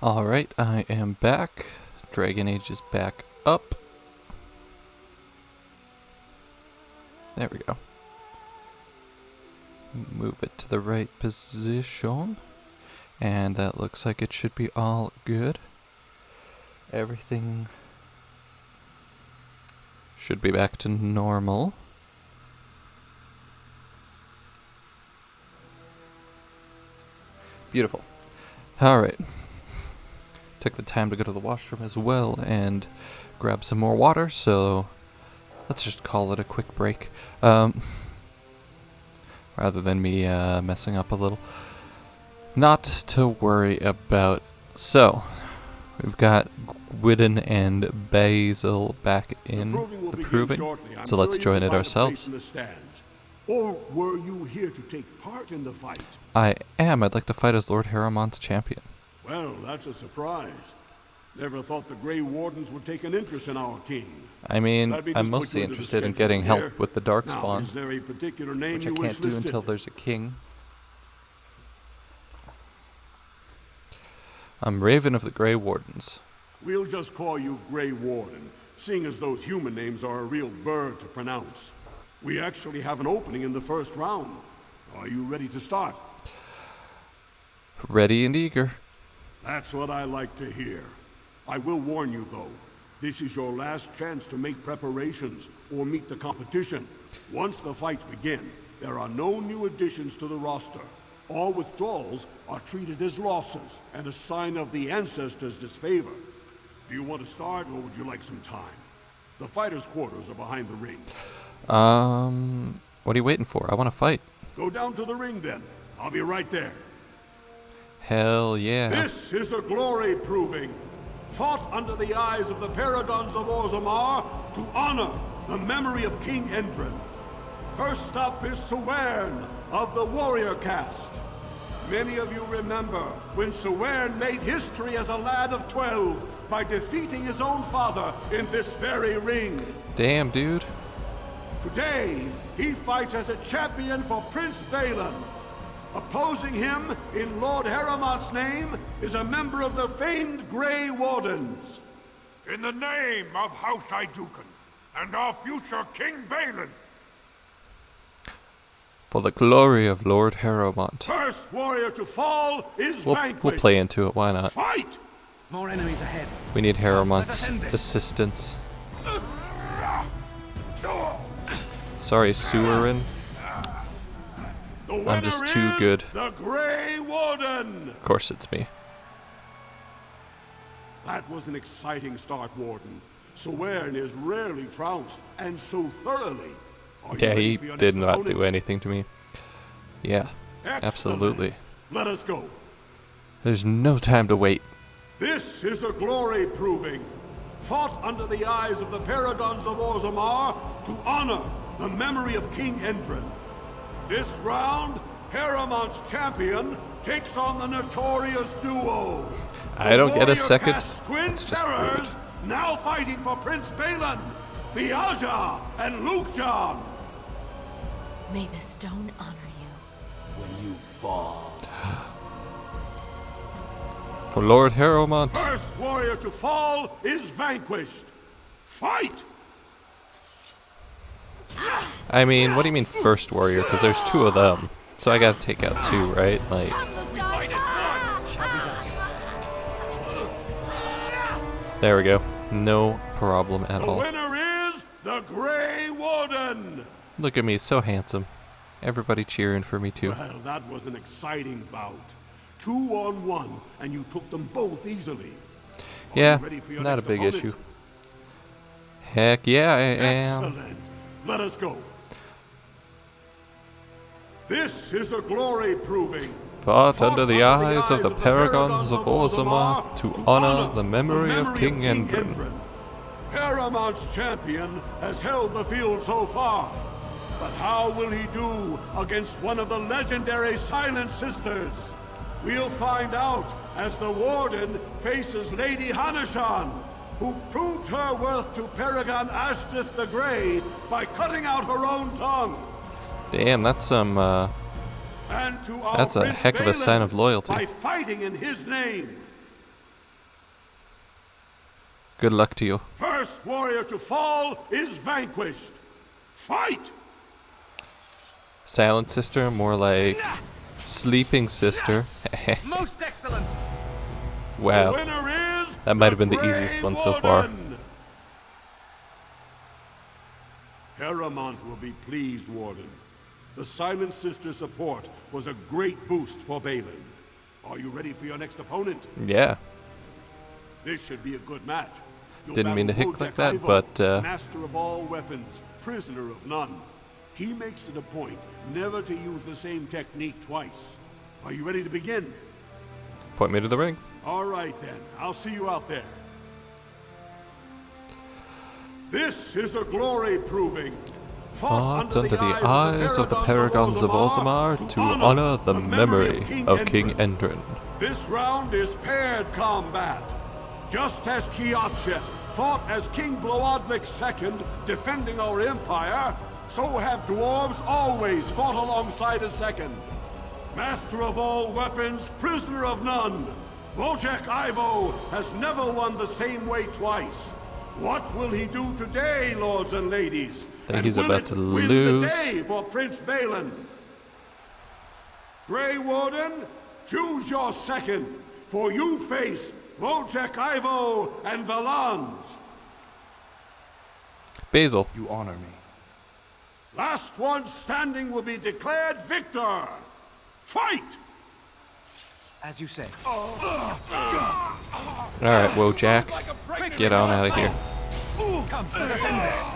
Alright, I am back. Dragon Age is back up. There we go. Move it to the right position. And that looks like it should be all good. Everything should be back to normal. Beautiful. Alright. Took the time to go to the washroom as well and grab some more water, so let's just call it a quick break. Rather than me messing up a little. Not to worry about. So, we've got Gwydden and Basil back in the proving, so let's join it ourselves. Or were you here to take part in the fight? I am. I'd like to fight as Lord Harrowmont's champion. Well, that's a surprise. Never thought the Grey Wardens would take an interest in our king. I mean, Let me I'm just mostly put you into the interested in schedule getting here. help with the Darkspawn, Now, is there a particular name which I you wish can't do listed? until there's a king. I'm Raven of the Grey Wardens. We'll just call you Grey Warden, seeing as those human names are a real bird to pronounce. We actually have an opening in the first round. Are you ready to start? Ready and eager. That's what I like to hear. I will warn you, though. This is your last chance to make preparations or meet the competition. Once the fights begin, there are no new additions to the roster. All withdrawals are treated as losses and a sign of the ancestors' disfavor. Do you want to start, or would you like some time? The fighters' quarters are behind the ring. What are you waiting for? I want to fight. Go down to the ring, then. I'll be right there. Hell yeah. This is a glory proving, fought under the eyes of the Paragons of Orzammar to honor the memory of King Endrin. First up is Sewern of the Warrior Caste. Many of you remember when Sewern made history as a lad of 12 by defeating his own father in this very ring. Damn, dude. Today, he fights as a champion for Prince Balin. Opposing him, in Lord Harrowmont's name, is a member of the famed Grey Wardens. In the name of House Iduken and our future King Balin. For the glory of Lord Harrowmont. First warrior to fall is vanquished. We'll play into it, why not? Fight! More enemies ahead. We need Harrowmont's assistance. Sorry, Sewern. I'm just too good. The Grey Warden! Of course it's me. That was an exciting start, Warden. Sewern is rarely trounced, and so thoroughly. Yeah, he did not do anything to me. Yeah, Excellent. Absolutely. Let us go. There's no time to wait. This is a glory proving, fought under the eyes of the Paragons of Orzammar to honor the memory of King Endrin. This round, Harrowmont's champion takes on the notorious duo. I don't get a second. Twin terrors now fighting for Prince Balin, Viaja and Lukjan. May the stone honor you. When you fall. For Lord Harrowmont. First warrior to fall is vanquished. Fight! I mean, what do you mean first warrior? Because there's two of them. So I gotta take out two, right? Like... There we go. No problem at all. The winner is the Grey Warden! Look at me, so handsome. Everybody cheering for me too. Well, that was an exciting bout. 2-on-1, and you took them both easily. Yeah, not a big issue. Heck yeah, I am. Excellent. Let us go. This is a glory proving. Fought under the eyes of the Paragons of Orzammar to honor the memory of King Endrin. Harrowmont's champion has held the field so far. But how will he do against one of the legendary Silent Sisters? We'll find out as the Warden faces Lady Hanishan, who proved her worth to Paragon Ashtith the Grey by cutting out her own tongue. Damn, that's some, And to our that's a Prince heck of a Balin sign of loyalty. by fighting in his name. Good luck to you. First warrior to fall is vanquished. Fight! Silent sister, more like sleeping sister. Most excellent. Wow. The winner is That might have been the easiest one so far. Heremont will be pleased, Warden. The Silent Sister support was a great boost for Balin. Are you ready for your next opponent? Yeah. This should be a good match. You'll Didn't mean to battle hick like Wojak that, Ivo, but master of all weapons, prisoner of none. He makes it a point never to use the same technique twice. Are you ready to begin? point me to the ring. All right then, I'll see you out there. This is a glory proving. Fought under the eyes of the paragons of Orzammar to honor the memory of King Endrin. This round is paired combat. Just as Kiakshet fought as King Bloodlik II, defending our empire, so have dwarves always fought alongside a second. Master of all weapons, prisoner of none. Wojak Ivo has never won the same way twice. What will he do today, lords and ladies? I think he's about to Win lose. the day for Prince Balin. Grey Warden, choose your second, for you face Wojak Ivo and Valans. Basil. You honor me. Last one standing will be declared victor. Fight! As you say. Alright, Wojak. Get on out of here. Come, let us end this.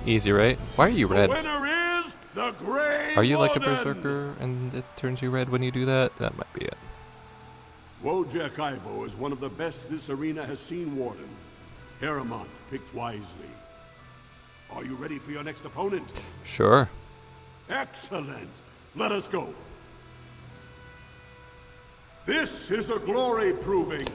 Easy, right? Why are you red? The winner is the Grey Are you like a Warden. berserker and it turns you red when you do that? That might be it. Wojak Ivo is one of the best this arena has seen, Warden. Heremont picked wisely. Are you ready for your next opponent? Sure. Excellent. Let us go. This is a glory proving.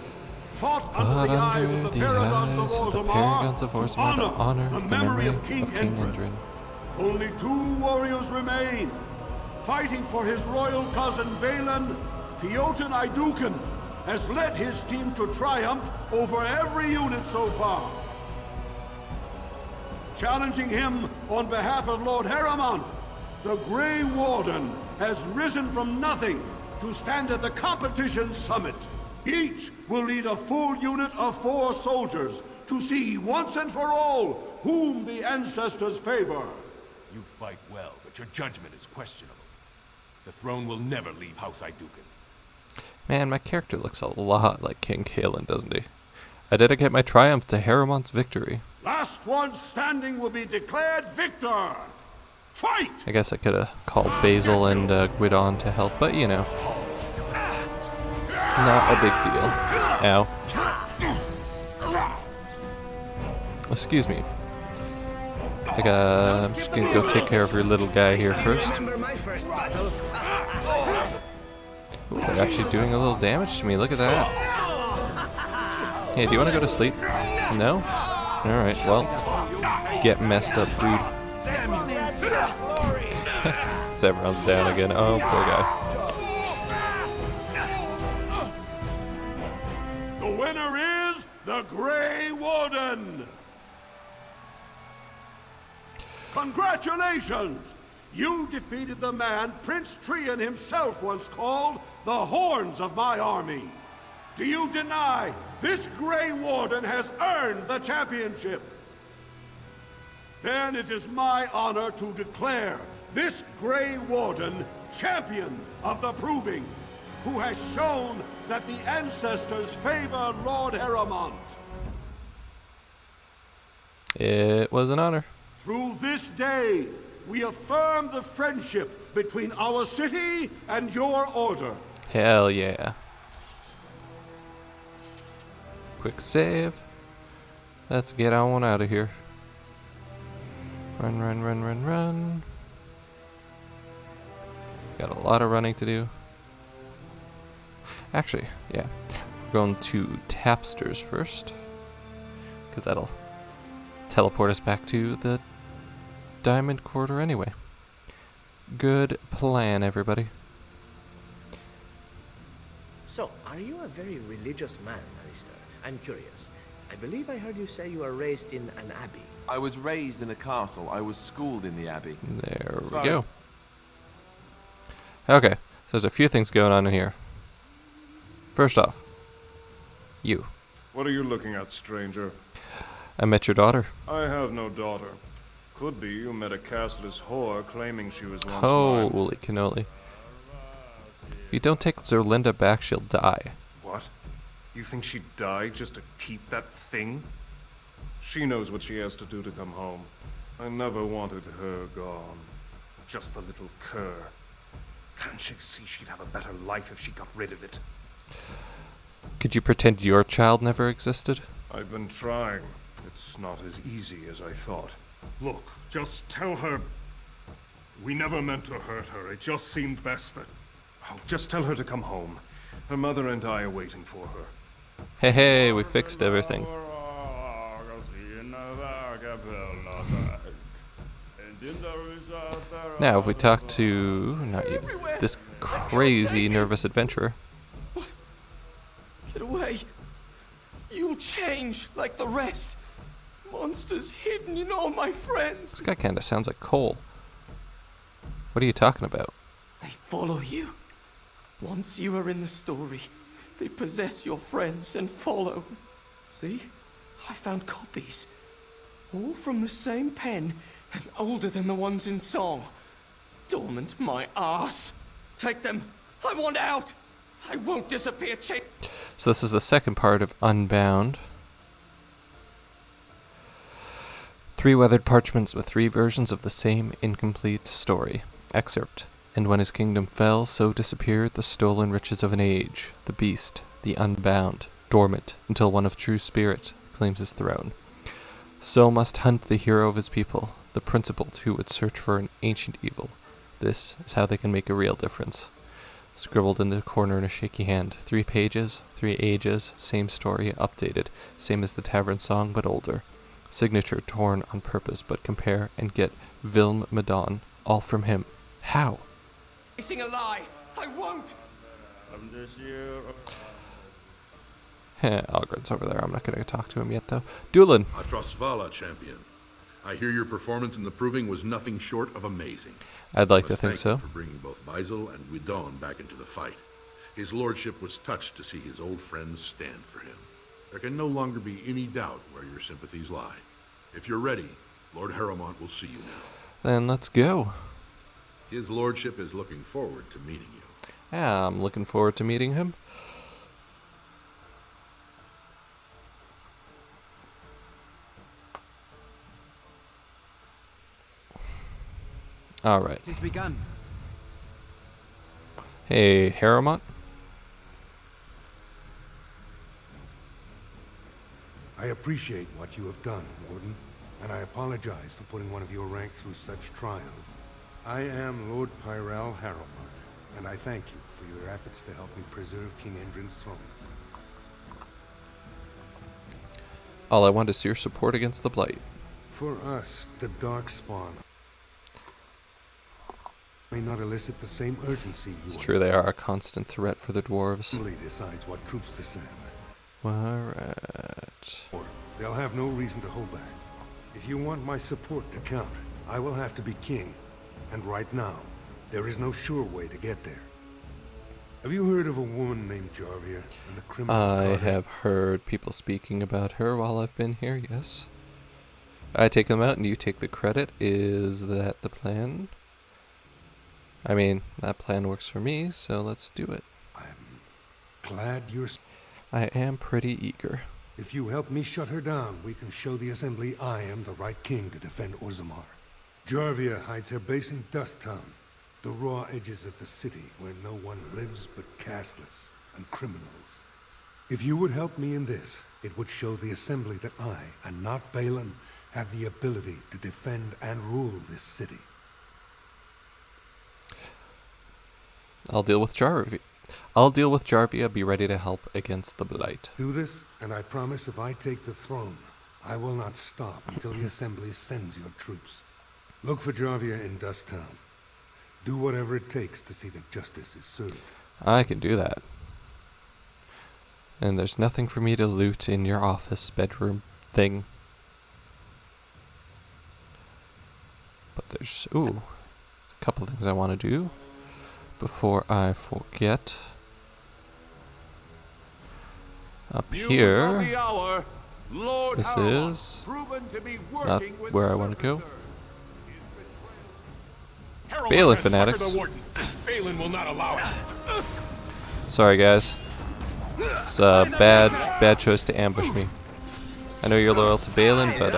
Fought under the eyes of the paragons of Orzammar to honor the the memory of King Endrin. Endrin. Only 2 warriors remain. Fighting for his royal cousin Balin, Piotr Iduken has led his team to triumph over every unit so far. Challenging him on behalf of Lord Heremont, the Grey Warden has risen from nothing to stand at the competition summit. Each will lead a full unit of 4 soldiers to see once and for all whom the ancestors favor. You fight well, but your judgment is questionable. The throne will never leave House Iduken. Man, my character looks a lot like King Kalen, doesn't he? I dedicate my triumph to Heremont's victory. Last one standing will be declared victor. Fight! I guess I could have called Basil and Gwydion to help, but you know. Not a big deal. Ow. Excuse me. I'm just gonna go take care of your little guy here first. Ooh, they're actually doing a little damage to me. Look at that. Hey, do you want to go to sleep? No? Alright, well, get messed up, dude. Sevron's down again. Oh, poor guy. The winner is the Grey Warden. Congratulations! You defeated the man Prince Trian himself once called the Horns of my army. Do you deny this Grey Warden has earned the championship? Then it is my honor to declare this Grey Warden champion of the Proving, who has shown that the ancestors favor Lord Heremont. It was an honor. Through this day, we affirm the friendship between our city and your order. Hell yeah. Quick save. Let's get on out of here. Run, run, run, run, run. Got a lot of running to do. Actually, yeah. We're going to Tapsters first, because that'll teleport us back to the Diamond Quarter anyway. Good plan, everybody. So, are you a very religious man, Alistair? I'm curious. I believe I heard you say you were raised in an abbey. I was raised in a castle. I was schooled in the abbey. There we go. Okay, so there's a few things going on in here. First off, you. What are you looking at, stranger? I met your daughter. I have no daughter. Could be you met a castless whore claiming she was once mine. Holy cannoli. If you don't take Zerlinda back, she'll die. What? You think she'd die just to keep that thing? She knows what she has to do to come home. I never wanted her gone. Just the little cur. Can't she see she'd have a better life if she got rid of it? Could you pretend your child never existed? I've been trying. It's not as easy as I thought. Look, just tell her... We never meant to hurt her. It just seemed best that... Oh, just tell her to come home. Her mother and I are waiting for her. Hey, hey, we fixed everything. Now, if we talk to... not you. This crazy nervous adventurer. Get away. You'll change like the rest. Monsters hidden in all my friends. This guy kinda sounds like Cole. What are you talking about? They follow you. Once you are in the story, they possess your friends and follow. See? I found copies. All from the same pen and older than the ones in song. Dormant my ass. Take them. I want out. I won't disappear. So this is the second part of Unbound. 3 weathered parchments with 3 versions of the same incomplete story. Excerpt. And when his kingdom fell, so disappeared the stolen riches of an age, the beast, the unbound, dormant, until one of true spirit claims his throne. So must hunt the hero of his people, the principled who would search for an ancient evil. This is how they can make a real difference. Scribbled in the corner in a shaky hand. 3 pages, 3 ages, same story, updated. Same as the tavern song, but older. Signature torn on purpose, but compare and get Vilm Madon, all from him. How? Facing a lie. I won't. Algren's over there. I'm not going to talk to him yet, though. Doolin. Atrosvala, champion. I hear your performance in the proving was nothing short of amazing. I'd like to think so. Thank you for bringing both Baisel and Guidon back into the fight. His lordship was touched to see his old friends stand for him. There can no longer be any doubt where your sympathies lie. If you're ready, Lord Harrowmont will see you now. Then let's go. His lordship is looking forward to meeting you. Yeah, I'm looking forward to meeting him. All right. It is begun. Hey, Harrowmont. I appreciate what you have done, Warden, and I apologize for putting one of your rank through such trials. I am Lord Pyrell Harrowmont, and I thank you for your efforts to help me preserve King Endrin's throne. All I want is your support against the Blight. For us, the Darkspawn may not elicit the same urgency you It's true, they are a constant threat for the dwarves. decides what troops to send. Alright. They'll have no reason to hold back. If you want my support to count, I will have to be king. And right now, there is no sure way to get there. Have you heard of a woman named Jarvia and the criminal? I have heard people speaking about her while I've been here, yes. I take them out and you take the credit. Is that the plan? I mean, that plan works for me, so let's do it. I'm glad you're... I am pretty eager. If you help me shut her down, we can show the Assembly I am the right king to defend Orzammar. Jarvia hides her base in Dust Town, the raw edges of the city where no one lives but castless and criminals. If you would help me in this, it would show the Assembly that I, and not Balin, have the ability to defend and rule this city. I'll deal with Jarvia. Be ready to help against the Blight. Do this, and I promise if I take the throne, I will not stop until the Assembly sends your troops. Look for Jarvia in Dust Town. Do whatever it takes to see that justice is served. I can do that. And there's nothing for me to loot in your office bedroom thing. But there's, ooh, a couple things I want to do before I forget. Up here, this is not where I want to go. Balin fanatics. Balin will not allow it. Sorry guys, it's a bad choice to ambush me. I know you're loyal to Balin, but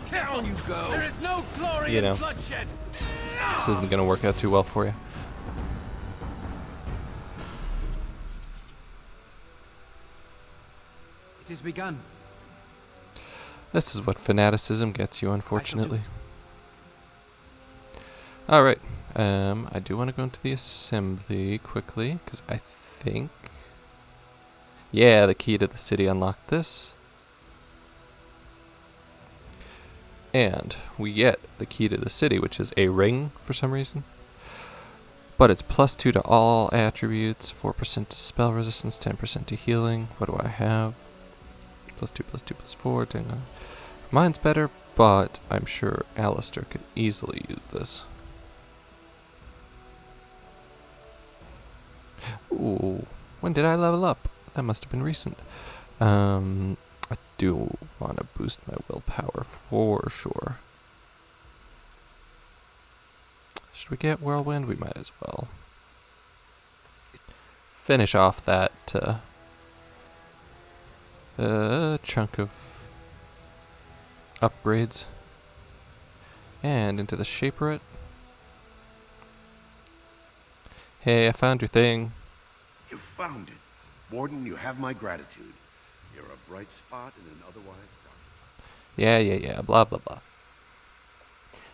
Down you go. There is no glory you know, in bloodshed. this isn't gonna work out too well for you. It has begun. This is what fanaticism gets you, unfortunately. Alright, I do want to go into the assembly quickly, because I think... Yeah, the key to the city unlocked this. And we get the key to the city, which is a ring for some reason. But it's +2 to all attributes, 4% to spell resistance, 10% to healing. What do I have? +2, +2, +4. Dang on. Mine's better, but I'm sure Alistair could easily use this. Ooh, when did I level up? That must have been recent. I do want to boost my willpower for sure. Should we get Whirlwind? We might as well. Finish off that chunk of upgrades. And into the Shaperate. Hey, I found your thing. You found it. Warden, you have my gratitude. You're a bright spot in an otherwise dark. Yeah, blah, blah, blah.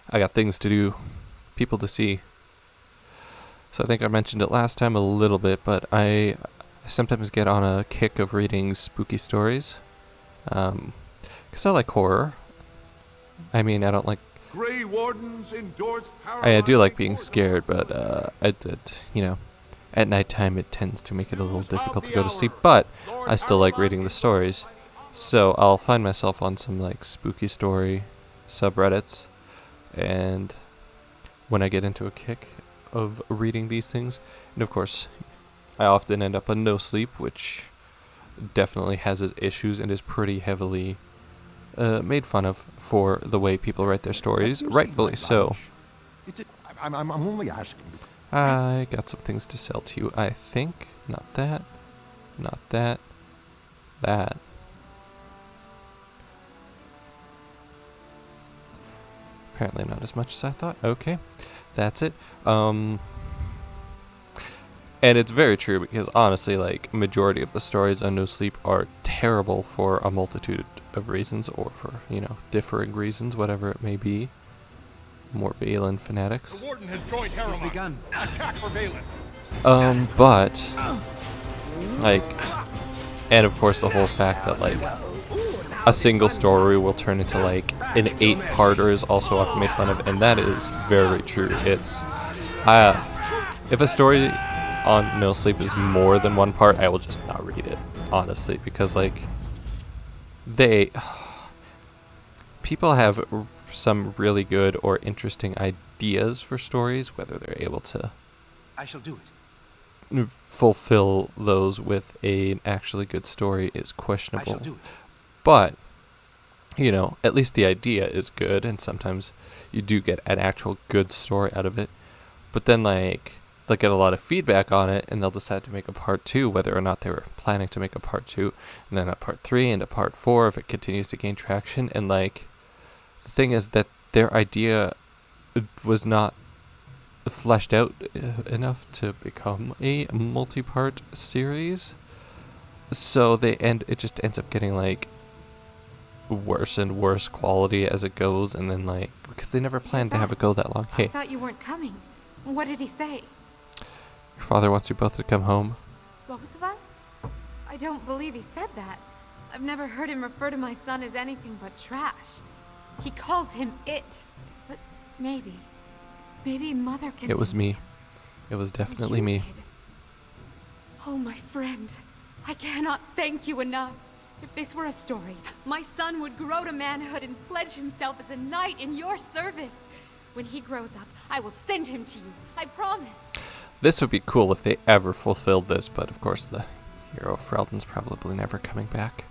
I got things to do, people to see. So I think I mentioned it last time a little bit, but I sometimes get on a kick of reading spooky stories. Because I like horror. I mean, I don't like... Grey Wardens endorse I do like being scared, but you know, at nighttime it tends to make it a little difficult to go to sleep, but I still like reading the stories. So I'll find myself on some like spooky story subreddits, and when I get into a kick of reading these things, and of course I often end up on no sleep, which definitely has its issues and is pretty heavily made fun of for the way people write their stories, rightfully so. I'm only asking. I got some things to sell to you, I think. Not that. Not that. That. Apparently not as much as I thought. Okay. That's it. And it's very true because honestly, like, majority of the stories on No Sleep are terrible for a multitude of reasons, or for, you know, differing reasons, whatever it may be. More Balin fanatics. The Warden has joined Harriman. Attack for Balin. But like, and of course the whole fact that like a single story will turn into like an 8-parter is also often made fun of, and that is very true. It's if a story on No Sleep is more than one part, I will just not read it, honestly, because like people have some really good or interesting ideas for stories, whether they're able to I shall do it. Fulfill those with an actually good story is questionable. I shall do it. But, you know, at least the idea is good, and sometimes you do get an actual good story out of it. But then, like, they'll get a lot of feedback on it, and they'll decide to make a part 2, whether or not they were planning to make a part 2, and then a part 3, and a part 4 if it continues to gain traction. And, like, the thing is that their idea was not fleshed out enough to become a multi-part series. So it just ends up getting, like, worse and worse quality as it goes, and then like, because they never planned to have it go that long. Hey, I thought you weren't coming. What did he say? your father wants you both to come home. Both of us? I don't believe he said that. I've never heard him refer to my son as anything but trash. He calls him it. But maybe Mother can... It was me. It was definitely me. Oh, my friend. I cannot thank you enough. If this were a story, my son would grow to manhood and pledge himself as a knight in your service. When he grows up, I will send him to you. I promise. This would be cool if they ever fulfilled this, but of course the hero Ferelden's probably never coming back.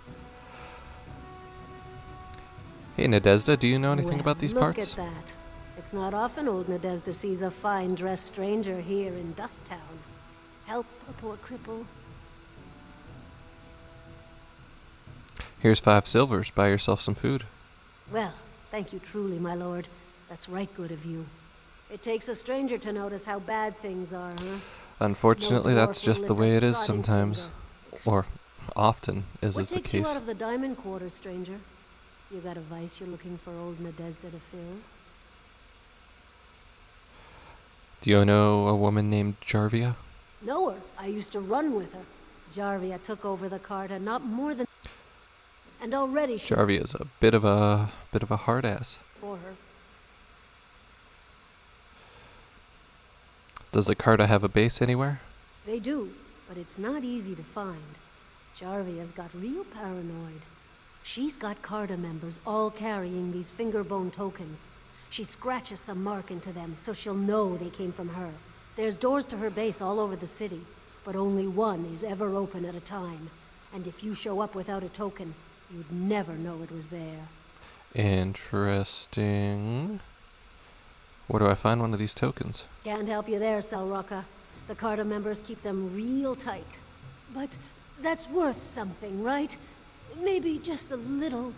Hey Nadezda, do you know anything about these parts? Look at that. It's not often old Nadezda sees a fine-dressed stranger here in Dusttown. Help a poor cripple. Here's 5 silvers. Buy yourself some food. Well, thank you truly, my lord. That's right good of you. It takes a stranger to notice how bad things are, huh? Unfortunately, No that's dwarf just will the lift way a it is sodding sometimes. finger. Or often is the What takes you case. out of the diamond quarter, stranger? You got a vice you're looking for old Nadezda to fill? Do you know a woman named Jarvia? Know her. I used to run with her. Jarvia took over the Carta not more than... And already she's Jarvia's a bit of a hard ass. for her. Does the Carta have a base anywhere? They do, but it's not easy to find. Jarvia's got real paranoid. She's got Carta members all carrying these fingerbone tokens. She scratches some mark into them so she'll know they came from her. There's doors to her base all over the city, but only one is ever open at a time. And if you show up without a token, you'd never know it was there. Interesting. Where do I find one of these tokens? Can't help you there, Salraka. The Carta members keep them real tight. But that's worth something, right? Maybe just a little.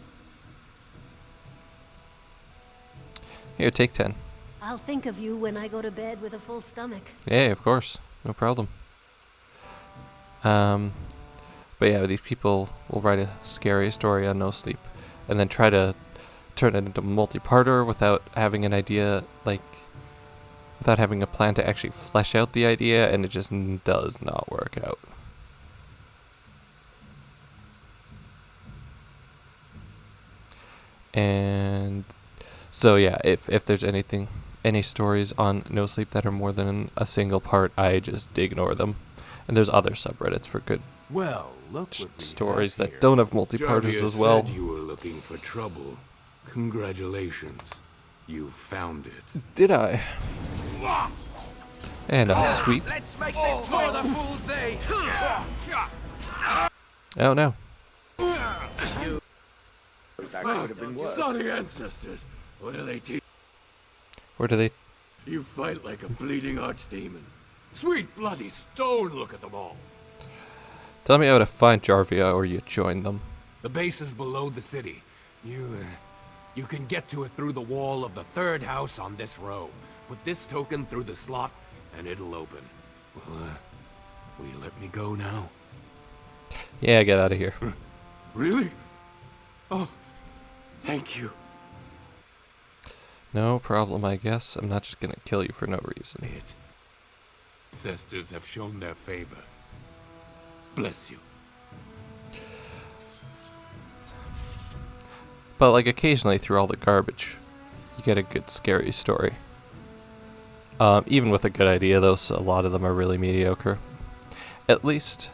Here, take 10. I'll think of you when I go to bed with a full stomach. Yeah, of course. No problem. But yeah, these people will write a scary story on No Sleep and then try to turn it into multi-parter without having an idea, like, without having a plan to actually flesh out the idea, and it just does not work out. And so yeah, if there's any stories on No Sleep that are more than a single part, I just ignore them. And there's other subreddits for good Well, look what we stories have that here. don't have multi-parters Jarvia as well. said you were looking for trouble. Congratulations. You found it. Did I? And a sweep. Let's make this more the fool's day. Oh no. That could have been worse. Sorry, ancestors. What do they teach? Where do they? You fight like a bleeding archdemon. Sweet bloody stone, look at them all. Tell me how to find Jarvia or you join them. The base is below the city. You can get to it through the wall of the third house on this row. Put this token through the slot, and it'll open. Well, will you let me go now? Yeah, get out of here. Really? Oh, thank you. No problem, I guess. I'm not just gonna kill you for no reason. Ancestors have shown their favor. Bless you. But like occasionally through all the garbage, you get a good scary story. Even with a good idea, though, a lot of them are really mediocre. At least,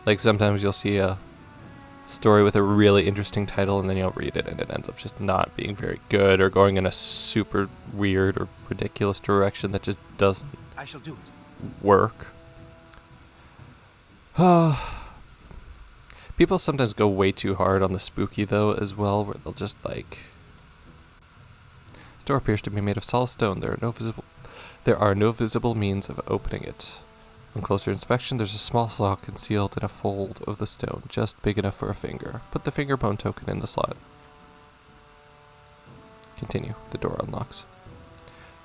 like sometimes you'll see a story with a really interesting title and then you'll read it and it ends up just not being very good or going in a super weird or ridiculous direction that just doesn't I shall do it. work. People sometimes go way too hard on the spooky though as well, where they'll just like, this door appears to be made of solid stone. There are no visible means of opening it. On closer inspection, there's a small slot concealed in a fold of the stone, just big enough for a finger. Put the finger bone token in the slot. Continue. The door unlocks.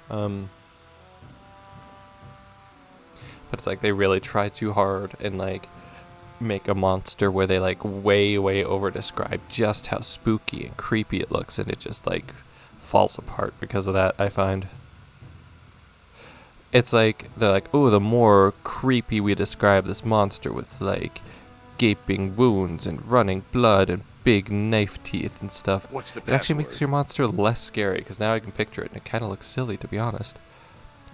But it's like they really try too hard and like make a monster where they like way over describe just how spooky and creepy it looks, and it just like falls apart because of that, I find. It's like, they're like, oh, the more creepy we describe this monster with, like, gaping wounds and running blood and big knife teeth and stuff. What's the It actually password? makes your monster less scary, because now I can picture it, and it kind of looks silly, to be honest.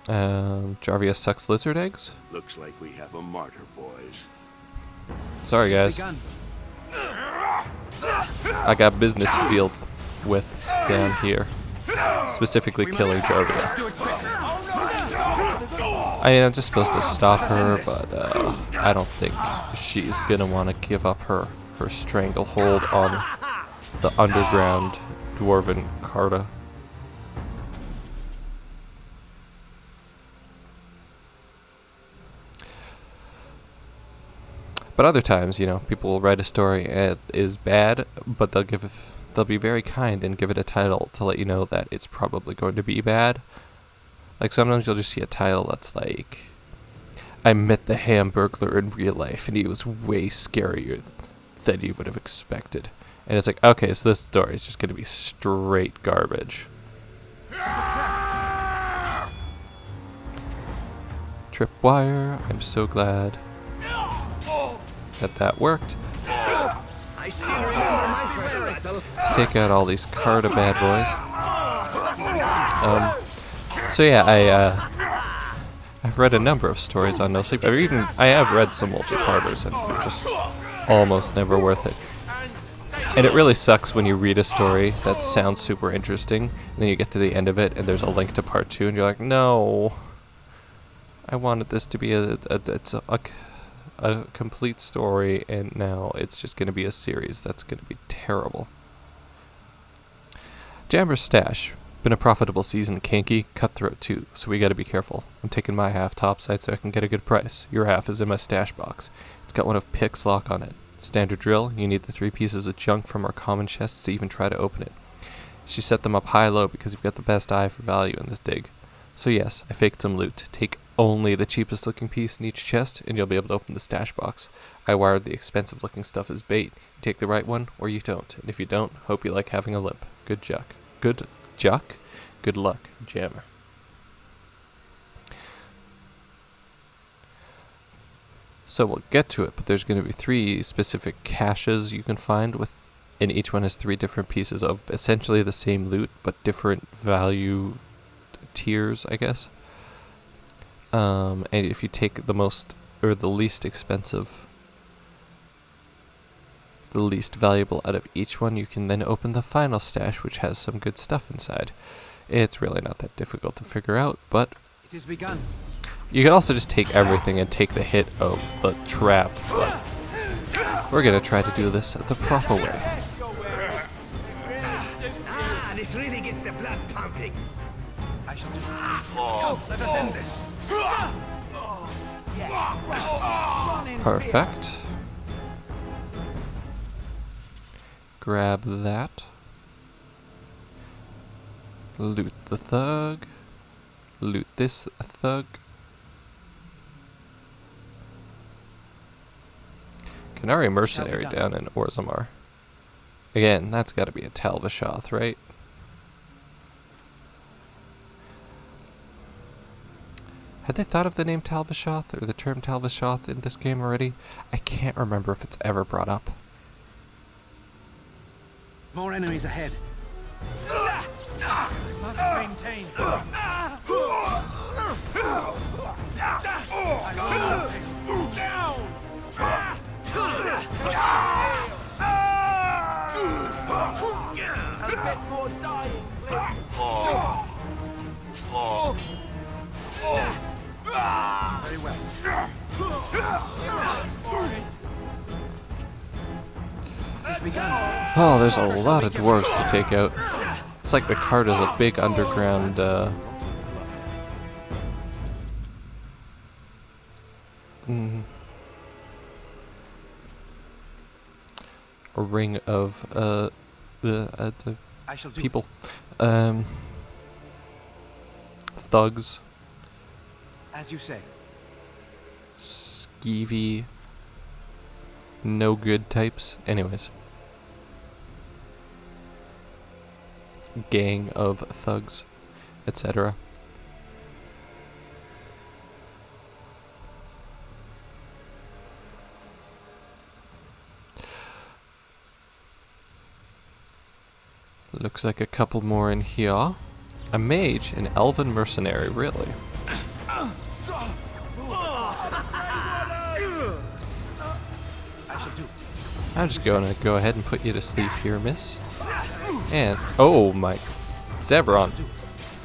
Jarvia sucks lizard eggs. Looks like we have a martyr, boys. Sorry, guys. I got business to deal with down here. Specifically killing Jarvia. I mean, I'm just supposed to stop her, but I don't think she's gonna want to give up her stranglehold on the underground dwarven Carta. But other times, you know, people will write a story and it is bad, but they'll be very kind and give it a title to let you know that it's probably going to be bad. Like sometimes you'll just see a title that's like, I met the Hamburglar in real life and he was way scarier than you would have expected. And it's like, okay, so this story is just going to be straight garbage. Tripwire, I'm so glad that worked. I still remember my first battle. Take out all these Carta bad boys. So yeah, I've read a number of stories on No Sleep. I have read some multi-parters and they're just almost never worth it. And it really sucks when you read a story that sounds super interesting, and then you get to the end of it and there's a link to part 2 and you're like, no, I wanted this to be a complete story, and now it's just going to be a series that's going to be terrible. Jammer's stash. Been a profitable season, Kanky, cutthroat too, so we gotta be careful. I'm taking my half topside so I can get a good price. Your half is in my stash box. It's got one of Pick's lock on it. Standard drill, you need the 3 pieces of junk from our common chests to even try to open it. She set them up high-low because you've got the best eye for value in this dig. So yes, I faked some loot. Take only the cheapest looking piece in each chest and you'll be able to open the stash box. I wired the expensive looking stuff as bait. You take the right one or you don't. And if you don't, hope you like having a limp. Good luck. Good luck, Jammer. So we'll get to it, but there's going to be 3 specific caches you can find and each one has 3 different pieces of essentially the same loot, but different value tiers, I guess. And if you take the most, or the least expensive, the least valuable out of each one, you can then open the final stash, which has some good stuff inside. It's really not that difficult to figure out, but It has begun. You can also just take everything and take the hit of the trap, but we're gonna try to do this the proper way. This really gets the blood pumping. I shall do Go, let us end this. Perfect. Grab that. Loot the thug. Loot this thug. Canary Mercenary down in Orzammar. Again, that's got to be a Tal-Vashoth, right? Had they thought of the name Tal-Vashoth or the term Tal-Vashoth in this game already? I can't remember if it's ever brought up. More enemies ahead. Must maintain. A bit more dying, Very well. Oh, there's a lot of dwarves to take out. It's like the Carta's a big underground, a ring of, the people. Thugs. As you say. Skeevy. No good types. Anyways. Gang of thugs, etc. Looks like a couple more in here. A mage, an elven mercenary, really. I'm just gonna go ahead and put you to sleep here, miss. And, oh my, Zevran,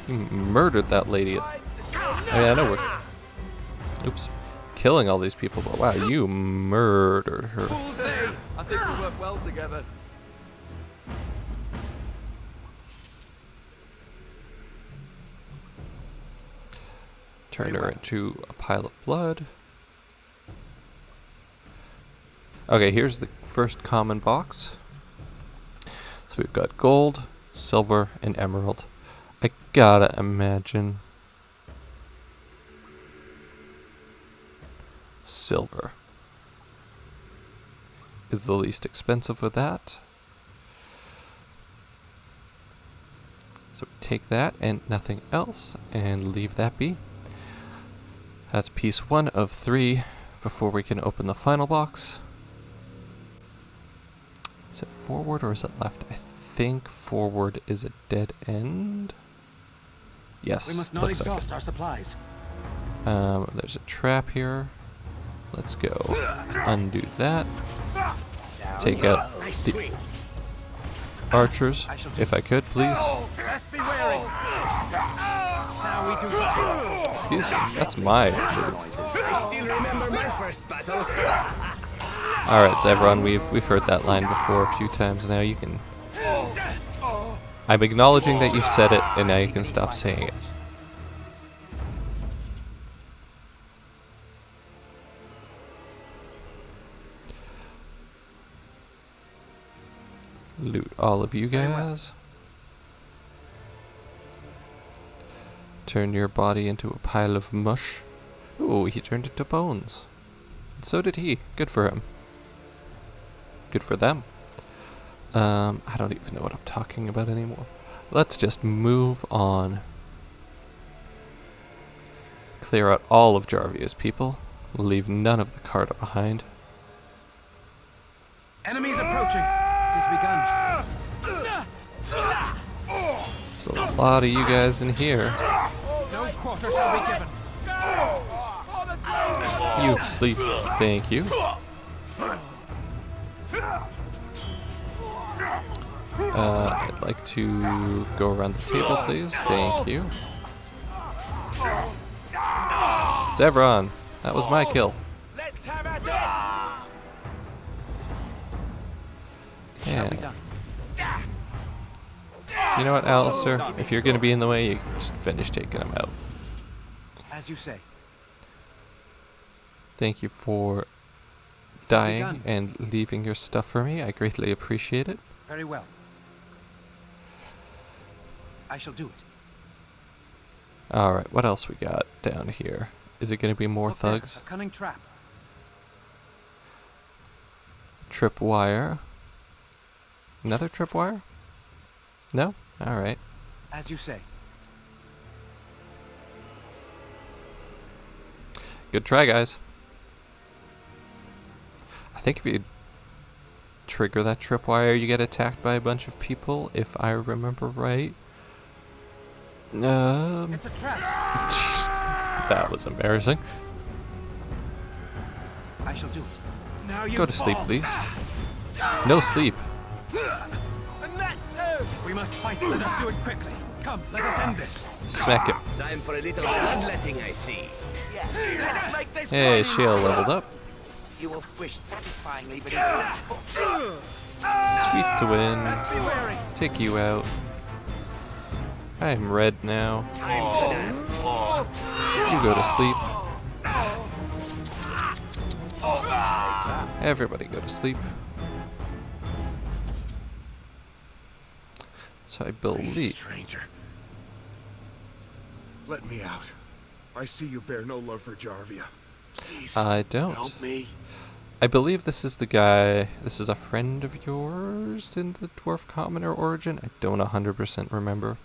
you murdered that lady. I mean, I know we're, oops, killing all these people, but wow, you murdered her. I think we work well together. Turn her into a pile of blood. Okay, here's the first common box. So we've got gold, silver, and emerald. I gotta imagine silver is the least expensive of that. So we take that and nothing else and leave that be. That's piece 1 of 3 before we can open the final box. Is it forward or is it left? I think forward is a dead end. Yes. We must not exhaust our supplies. There's a trap here. Let's go. Undo that. Take out the archers, if I could, please. Excuse me, that's my move. I still remember my first battle. Alright, Zevran, we've heard that line before a few times now. You can... I'm acknowledging that you've said it, and now you can stop saying it. Loot all of you guys. Turn your body into a pile of mush. Ooh, he turned into bones. So did he. Good for him. Good for them. I don't even know what I'm talking about anymore. Let's just move on. Clear out all of Jarvia's people. Leave none of the Carta behind. Enemies approaching. Tis begun. There's a lot of you guys in here. No quarter shall be given. You sleep. Thank you. I'd like to go around the table, please. Thank you. Zevran, that was my kill. Yeah. You know what, Alistair? If you're going to be in the way, you can just finish taking them out. As you say. Thank you for dying and leaving your stuff for me. I greatly appreciate it. Very well. I shall do it. Alright, what else we got down here? Is it going to be more thugs? A cunning trap. Tripwire. Another tripwire? No? Alright. As you say. Good try, guys. I think if you trigger that tripwire, you get attacked by a bunch of people, if I remember right. It's a trap. That was embarrassing. I shall do it. Now you Go to sleep, please. No sleep. We must fight. Let us do it quickly. Come, let us end this. Smack him. Time for a little bloodletting, I see. Let us make this. Hey, Shale leveled up. You will squish satisfyingly, but Sweep to win. Take you out. I'm red now. You go to sleep. Everybody go to sleep. So I believe... Stranger. Let me out. I see you bear no love for Jarvia. Please, I don't. help me. I believe this is the guy... This is a friend of yours in the Dwarf Commoner origin. I don't 100% remember.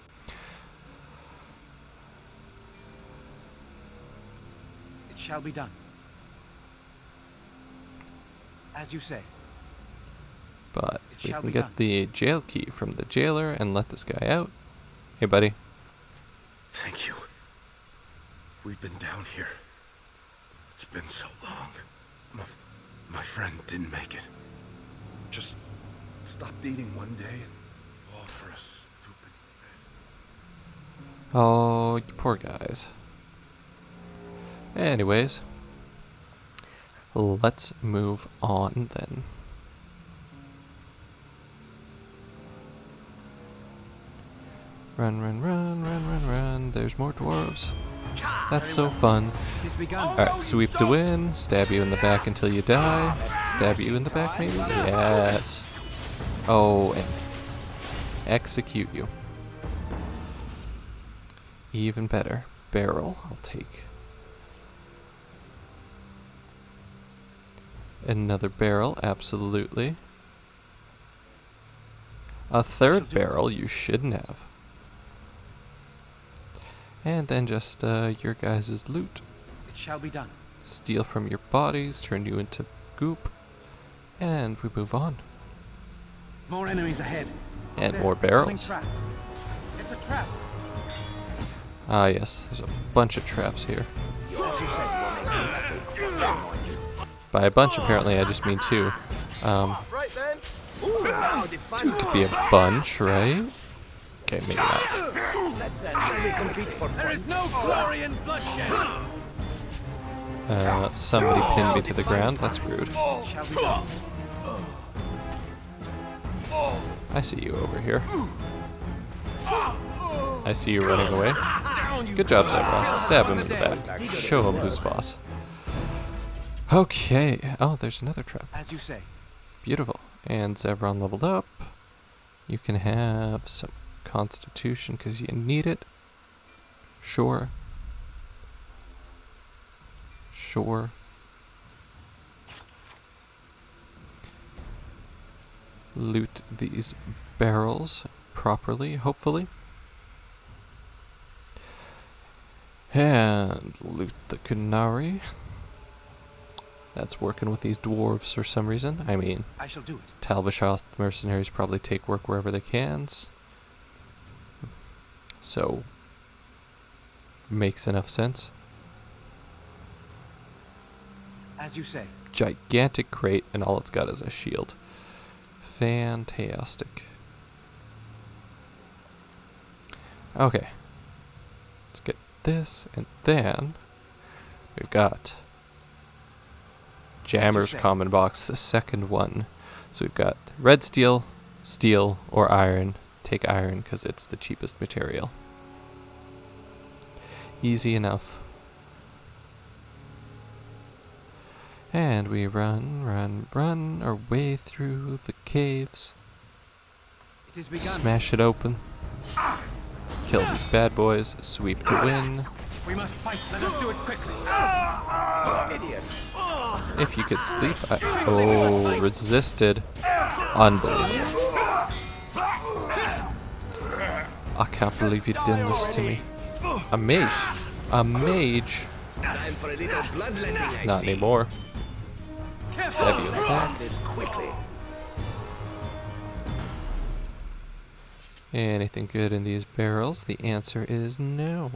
It shall be done. As you say. But we can get the jail key from the jailer and let this guy out. Hey, buddy. Thank you. We've been down here. It's been so long. My friend didn't make it. just stopped eating one day. All for a stupid bed. Oh, you poor guys. Anyways, let's move on then. Run, run, run, run, run, run. There's more dwarves. That's so fun. Alright, sweep to win. Stab you in the back until you die. Stab you in the back, maybe? Yes. Oh, and execute you. Even better. Barrel, I'll take. Another barrel, absolutely. A third barrel you shouldn't have. And then just your guys' loot. It shall be done. Steal from your bodies, turn you into goop, and we move on. More enemies ahead. And There, more coming barrels. trap. It's a trap. Ah yes, there's a bunch of traps here. By a bunch, apparently, I just mean two. Right then. Two could be a bunch, right? Okay, maybe not. There is no glory in bloodshed. Somebody pinned me to the ground. That's rude. I see you over here. I see you running away. Good job, Zevron. Stab him in the back. Show him who's boss. Okay. Oh, there's another trap. As you say. Beautiful. And Zevron leveled up. You can have some constitution because you need it. Sure. Sure. Loot these barrels properly, hopefully. And loot the Kunari. That's working with these dwarves for some reason. I mean, I shall do it. Talvishoth mercenaries probably take work wherever they can. So, makes enough sense. As you say. Gigantic crate, and all it's got is a shield. Fantastic. Okay. Let's get this, and then we've got Jammer's Common Box, the second one. So we've got red steel, steel, or iron. Take iron because it's the cheapest material. Easy enough. And we run our way through the caves. It is begun. Smash it open. Kill these bad boys. Sweep to win. If we must fight, let us do it quickly. Idiot. If you could sleep. Oh, resisted. Unbelievable. I can't believe you did this to me. A mage. A mage. Time for a little bloodletting, I Not see. anymore. Stab you in the back. This quickly. Anything good in these barrels? The answer is no.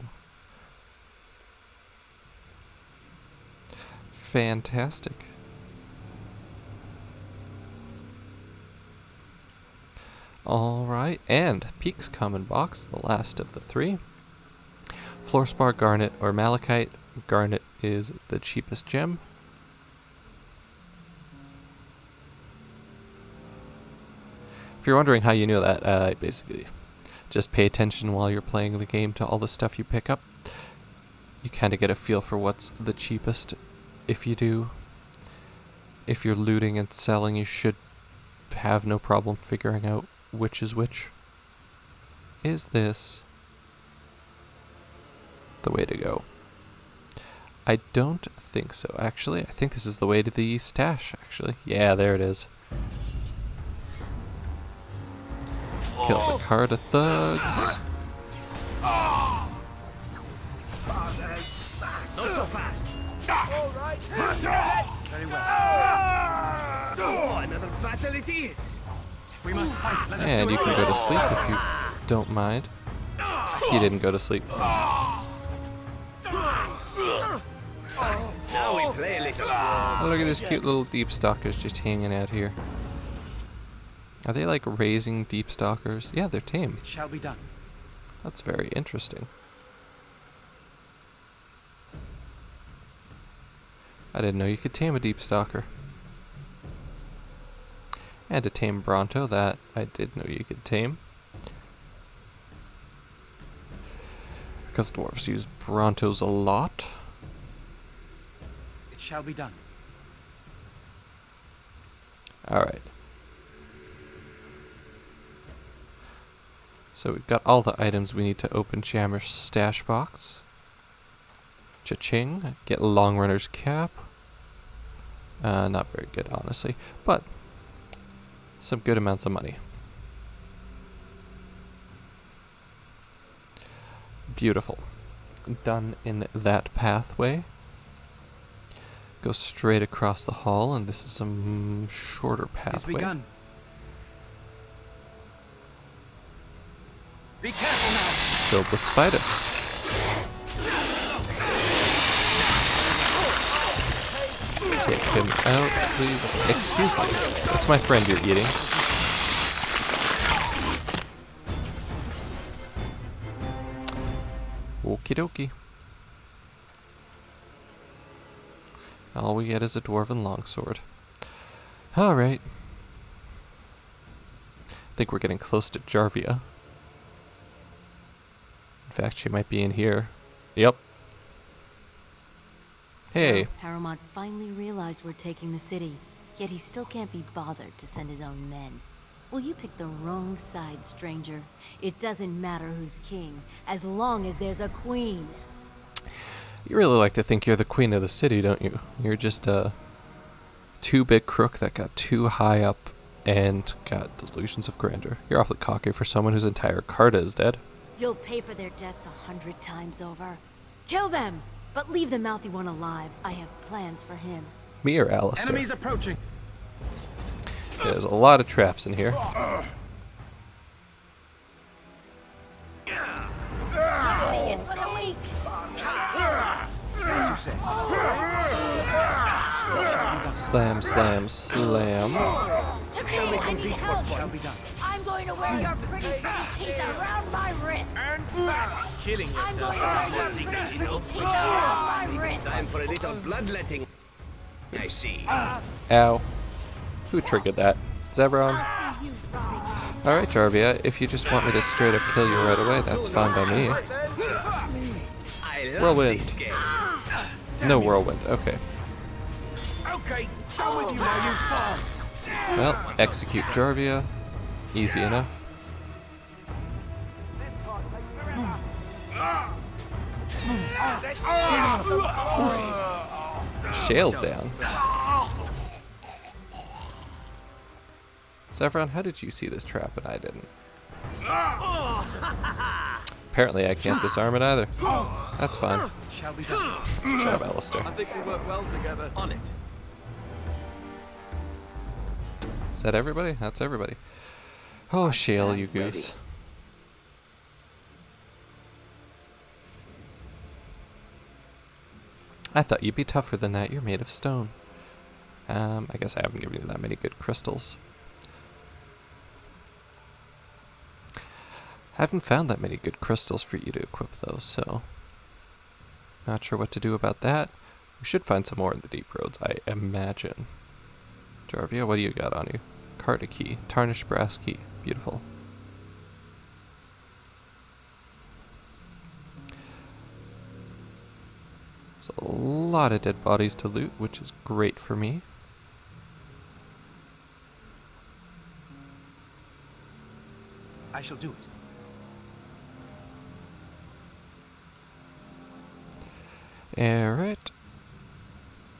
Fantastic. Alright, and Peak's Common Box, the last of the three. Fluorspar, Garnet, or Malachite. Garnet is the cheapest gem. If you're wondering how you know that, basically just pay attention while you're playing the game to all the stuff you pick up. You kind of get a feel for what's the cheapest. If you do, if you're looting and selling, you should have no problem figuring out which is which. Is this the way to go? I don't think so, actually. I think this is the way to the stash, actually. Yeah, there it is. Kill the Carta thugs. Not so fast. All right. Very well. Oh, another battle it is. If we must fight, let us do And it you can go to sleep if you don't mind. He didn't go to sleep. Now we play a little. Oh, look at this cute little deep stalkers just hanging out here. Are they like raising deep stalkers? Yeah, they're tame. It shall be done. That's very interesting. I didn't know you could tame a deep stalker. And a tame Bronto, that I did know you could tame. Because dwarves use Brontos a lot. It shall be done. Alright. So we've got all the items we need to open Jammer's stash box. Cha-ching. Get Long Runner's cap. Not very good, honestly. But some good amounts of money. Beautiful. Done in that pathway. Go straight across the hall, and this is a shorter pathway. Begun. Be careful now. Filled with spiders. Take him out, please. Excuse me. That's my friend you're eating. Okie dokie. All we get is a dwarven longsword. Alright. I think we're getting close to Jarvia. In fact, she might be in here. Yep. Hey. So, Harrowmont finally realized we're taking the city, yet he still can't be bothered to send his own men. Well, you picked the wrong side, stranger. It doesn't matter who's king, as long as there's a queen. You really like to think you're the queen of the city, don't you? You're just a too-big crook that got too high up and got delusions of grandeur. You're awfully cocky for someone whose entire Carta is dead. You'll pay for their deaths 100 times over. Kill them, but leave the mouthy one alive. I have plans for him. Me or Alistair? Enemies approaching. There's a lot of traps in here. Mercy is for the weak. Slam, slam, slam. To me, I need help. I'm going to wear your pretty teeth around my wrist. Killing I'm yourself. going to wear your pretty teeth around my wrist. Time for a little bloodletting. I see. Ow. Who triggered that? Zevron? Alright, Jarvia, if you just want me to straight up kill you right away, that's fine by me. Whirlwind. No whirlwind, okay. Okay, go with you while you fall. Well, execute Jarvia. Easy enough. Shale's down. Zevron, how did you see this trap and I didn't? Apparently I can't disarm it either. That's fine. Shall be done. Good job, Alistair. I think we work well together. On it. Is that everybody? That's everybody. Oh, Shale, you goose. I thought you'd be tougher than that. You're made of stone. I guess I haven't given you that many good crystals. I haven't found that many good crystals for you to equip though, so not sure what to do about that. We should find some more in the deep roads, I imagine. Jarvia, what do you got on you? Carta key, tarnished brass key, beautiful. There's a lot of dead bodies to loot, which is great for me. I shall do it. Alright.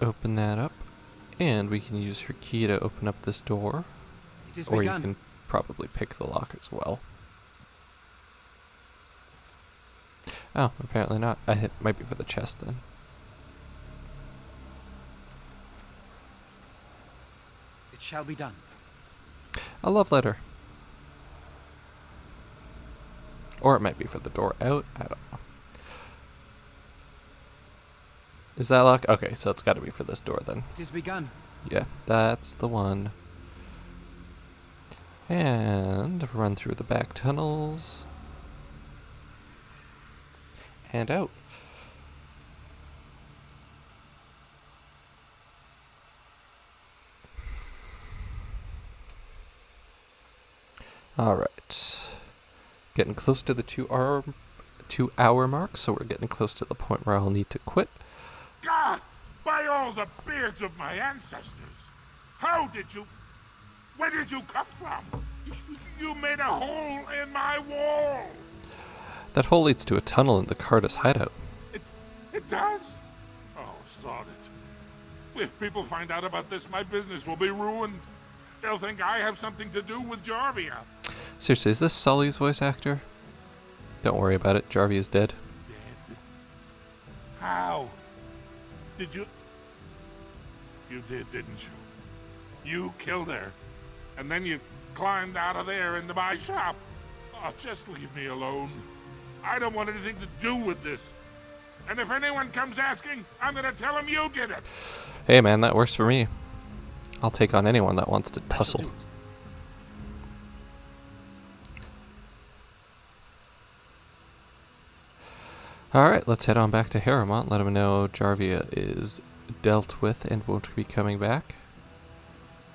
Open that up. And we can use her key to open up this door. It is or begun. you can probably pick the lock as well. Oh, apparently not. It might be for the chest then. It shall be done. A love letter. Or it might be for the door out. I don't know. Is that lock? Okay, so it's got to be for this door then. It is begun. Yeah, that's the one. And run through the back tunnels. And out. Alright. Getting close to the 2-hour mark, so we're getting close to the point where I'll need to quit. God, by all the beards of my ancestors! Where did you come from? You made a hole in my wall! That hole leads to a tunnel in the Carda's hideout. It does? Oh, sod it. If people find out about this, my business will be ruined. They'll think I have something to do with Jarvia. Seriously, is this Sully's voice actor? Don't worry about it, Jarvia's dead. Dead? How? Did you... You did, didn't you? You killed her. And then you climbed out of there into my shop. Oh, just leave me alone. I don't want anything to do with this. And if anyone comes asking, I'm gonna tell them you did it. Hey man, that works for me. I'll take on anyone that wants to tussle. Alright, let's head on back to Harrowmont. Let him know Jarvia is dealt with and won't be coming back.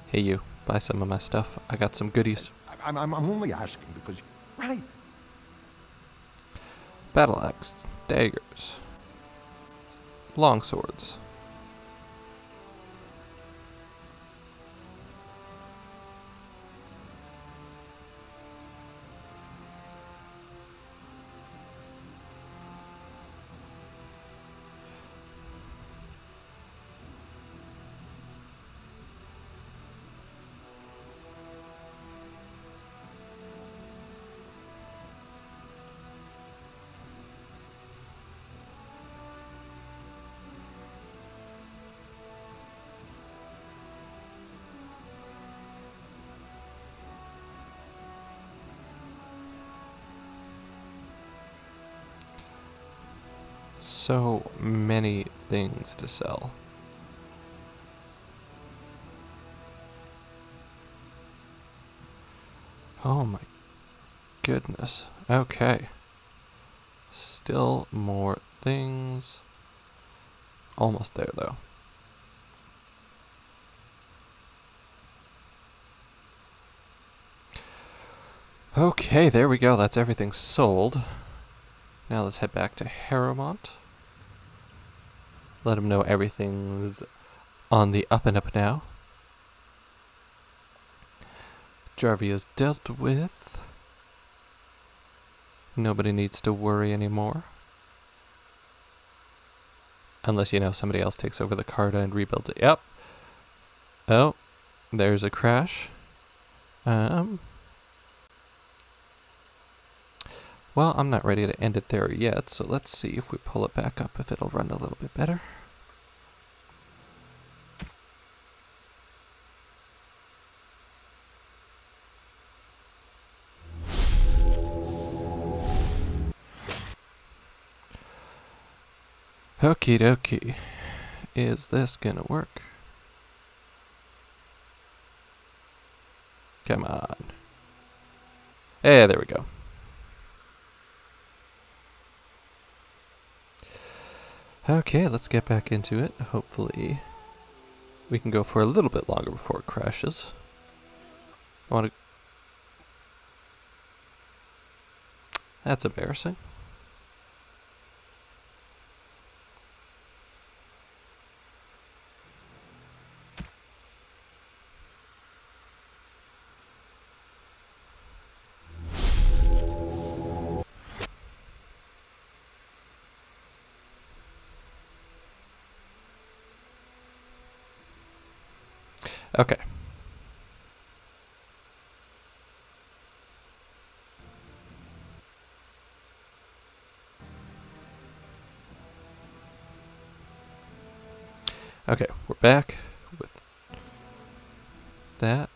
Hey you, buy some of my stuff. I got some goodies. I'm only asking because... Right. Battle axe, daggers, long swords. So many things to sell. Oh my goodness. Okay. Still more things. Almost there though. Okay, there we go. That's everything sold. Now let's head back to Harrowmont. Let him know everything's on the up and up now. Jarvia's dealt with. Nobody needs to worry anymore. Unless, you know, somebody else takes over the Carda and rebuilds it. Yep. Oh, there's a crash. Well, I'm not ready to end it there yet, so let's see if we pull it back up, if it'll run a little bit better. Okie dokie. Is this gonna work? Come on. Hey, there we go. Okay, let's get back into it. Hopefully we can go for a little bit longer before it crashes. That's embarrassing. Okay. Okay, we're back with that.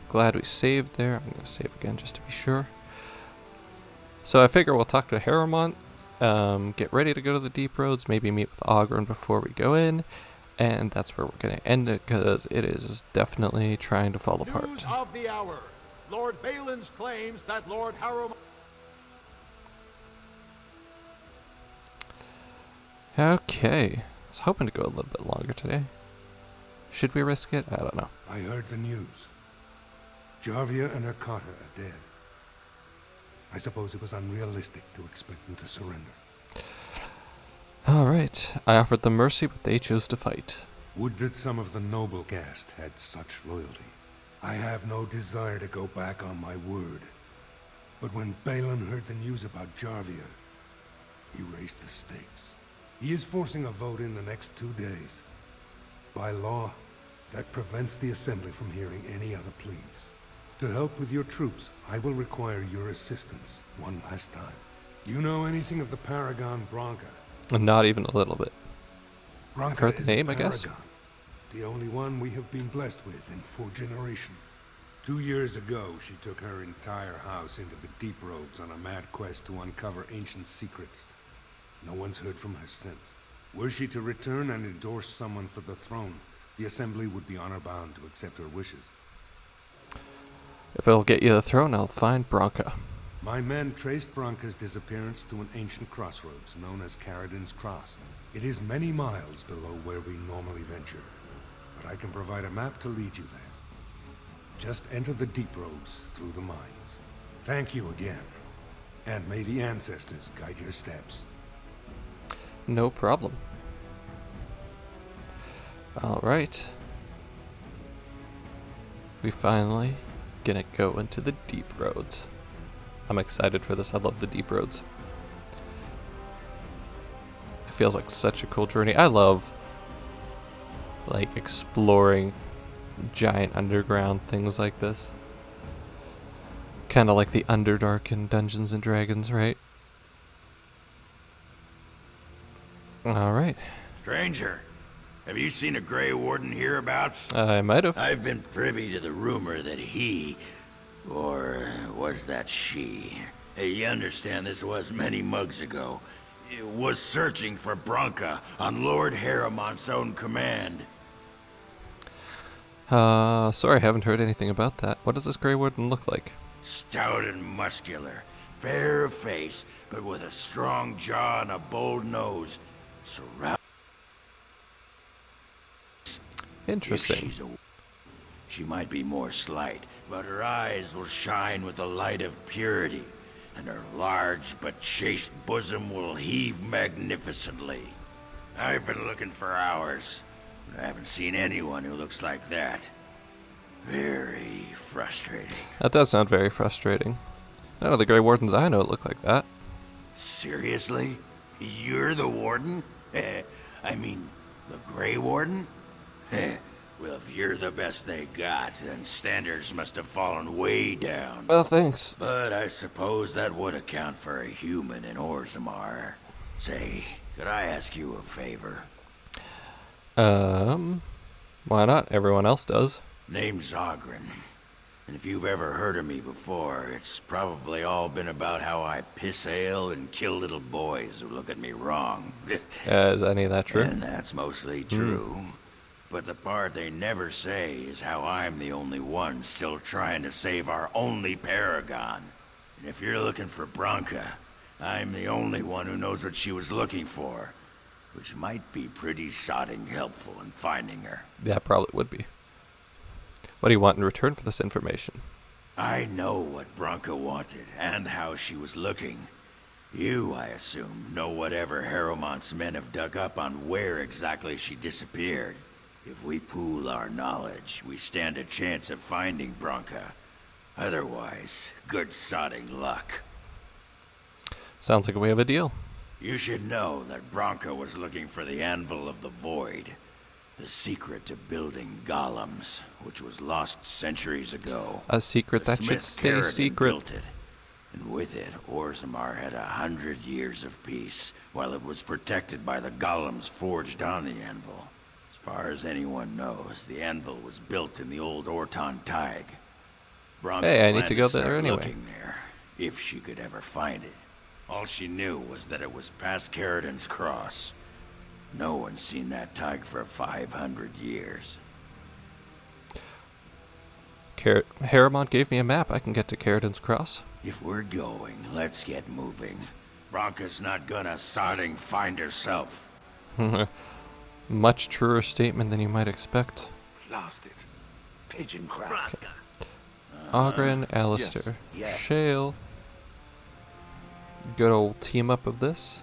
Glad we saved there. I'm going to save again just to be sure. So I figure we'll talk to Harrowmont, get ready to go to the Deep Roads, maybe meet with Oghren before we go in, And that's where we're going to end it, because it is definitely trying to fall apart. News of the hour. Lord Balin's claims that Lord Harrow... Okay. I was hoping to go a little bit longer today. Should we risk it? I don't know. I heard the news. Jarvia and her carter are dead. I suppose it was unrealistic to expect them to surrender. Alright. I offered them mercy, but they chose to fight. Would that some of the noble caste had such loyalty. I have no desire to go back on my word. But when Balin heard the news about Jarvia, he raised the stakes. He is forcing a vote in the next 2 days. By law, that prevents the Assembly from hearing any other pleas. To help with your troops, I will require your assistance one last time. You know anything of the Paragon Branka? Not even a little bit. Branka I've heard the is name, a I guess. paragon, the only one we have been blessed with in 4 generations. 2 years ago, she took her entire house into the Deep Roads on a mad quest to uncover ancient secrets. No one's heard from her since. Were she to return and endorse someone for the throne, the Assembly would be honor-bound to accept her wishes. If it'll get you the throne, I'll find Branka. My men traced Branka's disappearance to an ancient crossroads known as Caradin's Cross. It is many miles below where we normally venture, but I can provide a map to lead you there. Just enter the Deep Roads through the mines. Thank you again, and may the ancestors guide your steps. No problem. Alright. We finally gonna go into the Deep Roads. I'm excited for this. I love the Deep Roads. It feels like such a cool journey. I love like exploring giant underground things like this. Kind of like the Underdark in Dungeons and Dragons, right? Alright. Stranger, have you seen a Grey Warden hereabouts? I might have. I've been privy to the rumor that he, or was that she? You understand this was many mugs ago. Was searching for Branka on Lord Harrowmont's own command. Sorry, I haven't heard anything about that. What does this Grey Warden look like? Stout and muscular, fair of face, but with a strong jaw and a bold nose. Interesting. She might be more slight, but her eyes will shine with the light of purity, and her large but chaste bosom will heave magnificently. I've been looking for hours, but I haven't seen anyone who looks like that. Very frustrating. That does sound very frustrating. None of the Grey Wardens I know look like that. Seriously? You're the Warden? I mean, the Grey Warden? Well, if you're the best they got, then standards must have fallen way down. Well, thanks. But I suppose that would account for a human in Orzammar. Say, could I ask you a favor? Why not? Everyone else does. Name's Oghren. And if you've ever heard of me before, it's probably all been about how I piss ale and kill little boys who look at me wrong. Is any of that true? And that's mostly true. But the part they never say is how I'm the only one still trying to save our only paragon. And if you're looking for Branka, I'm the only one who knows what she was looking for, which might be pretty sodding helpful in finding her. Yeah, probably would be. What do you want in return for this information? I know what Branka wanted, and how she was looking. You, I assume, know whatever Harrowmont's men have dug up on where exactly she disappeared. If we pool our knowledge, we stand a chance of finding Branka. Otherwise, good sodding luck. Sounds like we have a deal. You should know that Branka was looking for the Anvil of the Void. The secret to building golems, which was lost centuries ago. A secret that should stay secret. Built it, and with it, Orzammar had 100 years of peace, while it was protected by the golems forged on the anvil. As far as anyone knows, the anvil was built in the old Orton Tig. Branka Hey, I need planned to go start there anyway. looking there, if she could ever find it. All she knew was that it was past Caradin's Cross. No one's seen that tyke for 500 years. Harrimont gave me a map. I can get to Caridin's Cross. If we're going, let's get moving. Bronca's not gonna sodding find herself. Much truer statement than you might expect. Lost it. Pigeon crap. Oghren, Alistair, Yes. Shale. Good old team up of this.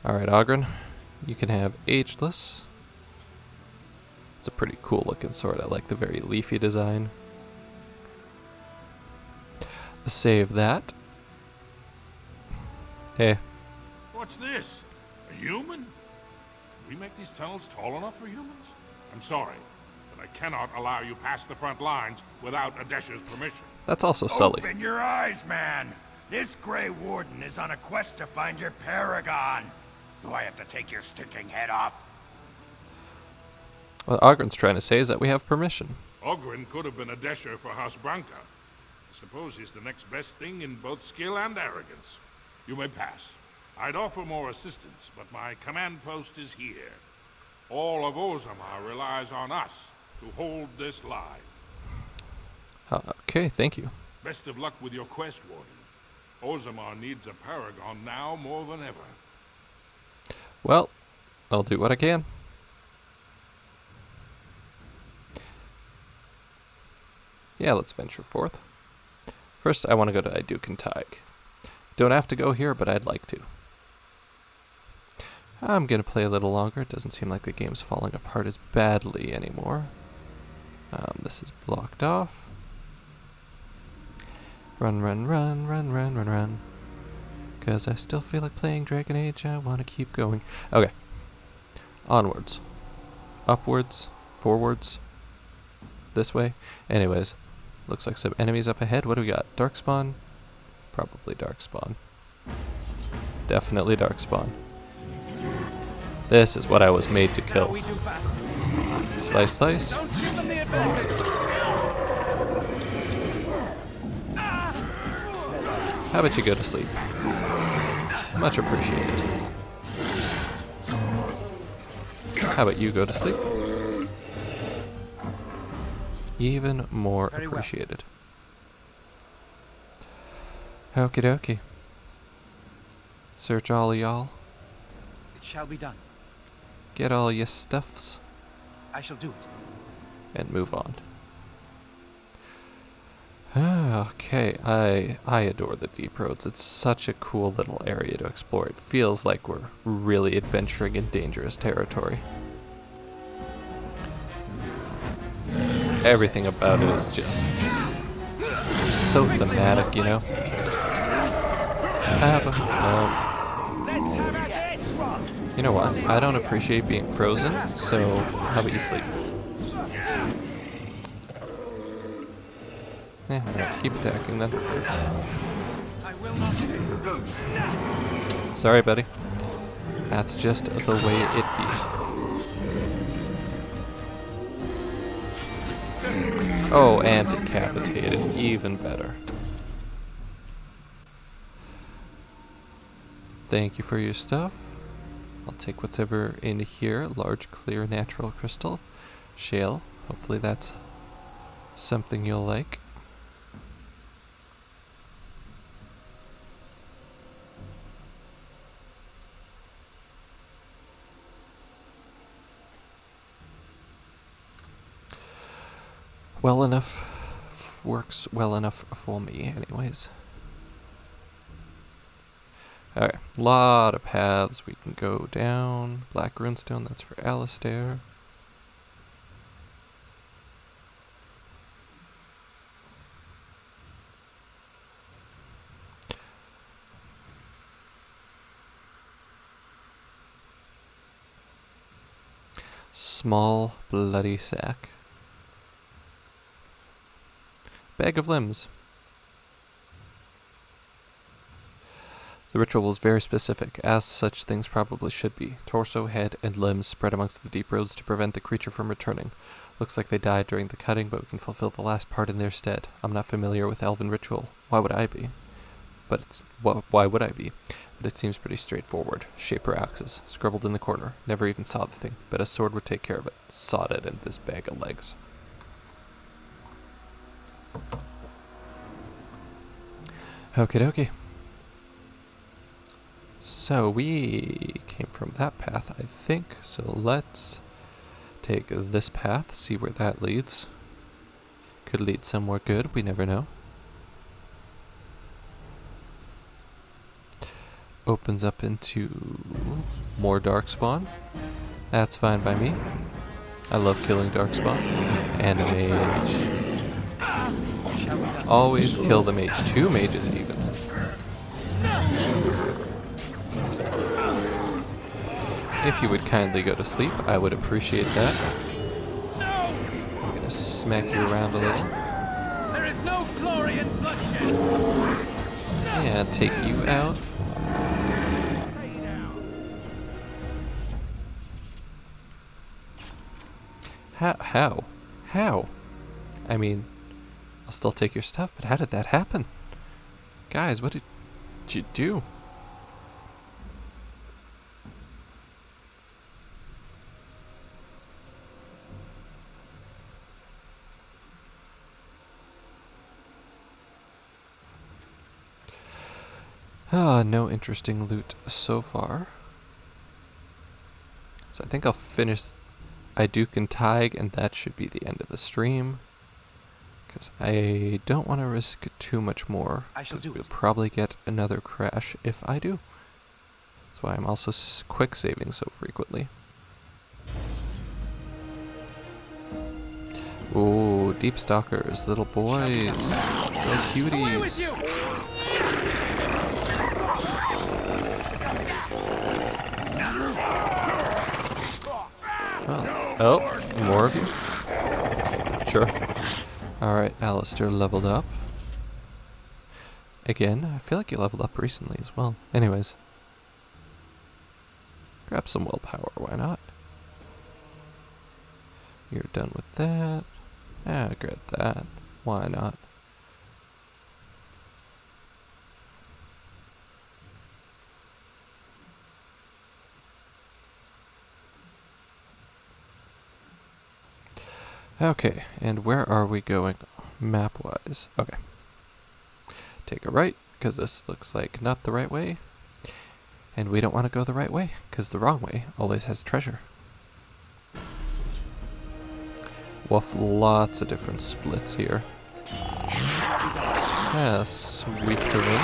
Alright, Oghren, you can have Ageless. It's a pretty cool looking sword. I like the very leafy design. Save that. Hey. What's this? A human? Can we make these tunnels tall enough for humans? I'm sorry, but I cannot allow you past the front lines without Adesha's permission. That's also Sully. Open your eyes, man. This Grey Warden is on a quest to find your paragon. Do I have to take your sticking head off? What Oghren's trying to say is that we have permission. Oghren could have been Adesha for House Branca. I suppose he's the next best thing in both skill and arrogance. You may pass. I'd offer more assistance, but my command post is here. All of Orzammar relies on us to hold this line. Okay, thank you. Best of luck with your quest, Warden. Orzammar needs a paragon now more than ever. Well, I'll do what I can. Yeah, let's venture forth. First, I want to go to Iduk Taig. Don't have to go here, but I'd like to. I'm going to play a little longer. It doesn't seem like the game's falling apart as badly anymore. This is blocked off. Run, run, run, run, run, run, run. Because I still feel like playing Dragon Age. I want to keep going. Okay. Onwards. Upwards. Forwards. This way. Anyways. Looks like some enemies up ahead. What do we got? Darkspawn? Probably Darkspawn. Definitely Darkspawn. This is what I was made to kill. Slice, slice. How about you go to sleep? Much appreciated. How about you go to sleep? Even more appreciated. Okie dokie. Search all y'all. It shall be done. Get all your stuffs. I shall do it. And move on. Okay, I adore the Deep Roads. It's such a cool little area to explore. It feels like we're really adventuring in dangerous territory. Everything about it is just so thematic, you know? You know what? I don't appreciate being frozen, so how about you sleep? Yeah, alright, keep attacking then. Sorry, buddy. That's just the way it be. Oh, and decapitated. Even better. Thank you for your stuff. I'll take whatever in here. Large, clear, natural crystal. Shale. Hopefully that's something you'll like. Well enough. Works well enough for me, anyways. Okay, lot of paths we can go down. Black Runestone, that's for Alistair. Small bloody sack. Bag of limbs. The ritual was very specific, as such things probably should be. Torso, head, and limbs spread amongst the deep roads to prevent the creature from returning. Looks like they died during the cutting, but we can fulfill the last part in their stead. I'm not familiar with elven ritual. Why would I be? But I can fulfill the last part in their stead. Looks like they died during the cutting, but we can fulfill the last part in their stead. I'm not familiar with elven ritual. Why would I be? But I can fulfill the last part in their stead. I'm not familiar with elven ritual. Why would I be? but why would I be? But it seems pretty straightforward. Shaper axes, scribbled in the corner. Never even saw the thing, but a sword would take care of it. Sawed it in this bag of legs. Okie dokie. So we came from that path, I think. So let's take this path, see where that leads. Could lead somewhere good, we never know. Opens up into more Darkspawn. That's fine by me. I love killing Darkspawn. And a mage. Always kill the mage. 2 mages even. If you would kindly go to sleep, I would appreciate that. I'm gonna smack you around a little. There is no glory in bloodshed. And take you out. How? I mean, I'll still take your stuff, but how did that happen? Guys, what did you do? No interesting loot so far. So I think I'll finish Iduke and Tig, and that should be the end of the stream. Because I don't want to risk too much more, because we'll probably get another crash if I do. That's why I'm also quick saving so frequently. Ooh, deep stalkers, little boys, little cuties. Oh, more of you? Sure. Alright, Alistair leveled up. Again, I feel like you leveled up recently as well. Anyways. Grab some willpower, why not? You're done with that. Grab that. Why not? Okay, and where are we going map-wise? Okay. Take a right, because this looks like not the right way. And we don't want to go the right way, because the wrong way always has treasure. Woof, lots of different splits here. Yeah, sweep the win.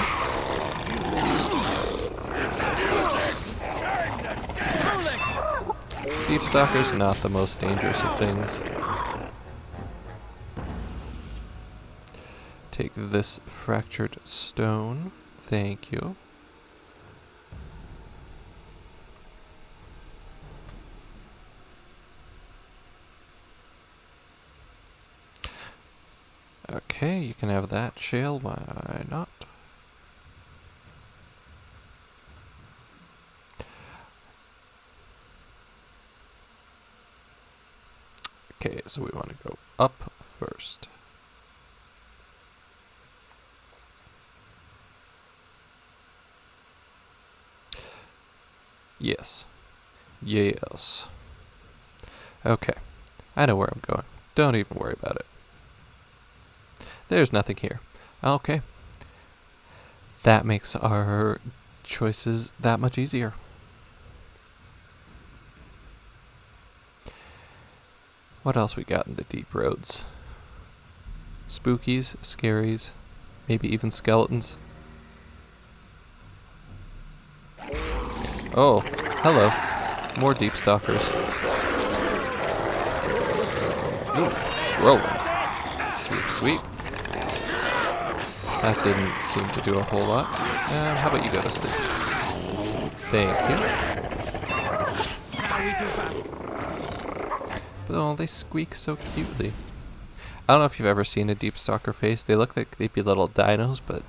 Deep Stalker's not the most dangerous of things. Take this fractured stone. Thank you. Okay, you can have that shale. Why not? Okay, so we want to go up first. Yes. Yes. Okay. I know where I'm going. Don't even worry about it. There's nothing here. Okay. That makes our choices that much easier. What else we got in the deep roads? Spookies, scaries, maybe even skeletons. Oh, hello. More deep stalkers. Ooh, whirlwind. Sweep, sweep. That didn't seem to do a whole lot. How about you go to sleep? Thank you. But oh, they squeak so cutely. I don't know if you've ever seen a deep stalker face. They look like they'd be little dinos, but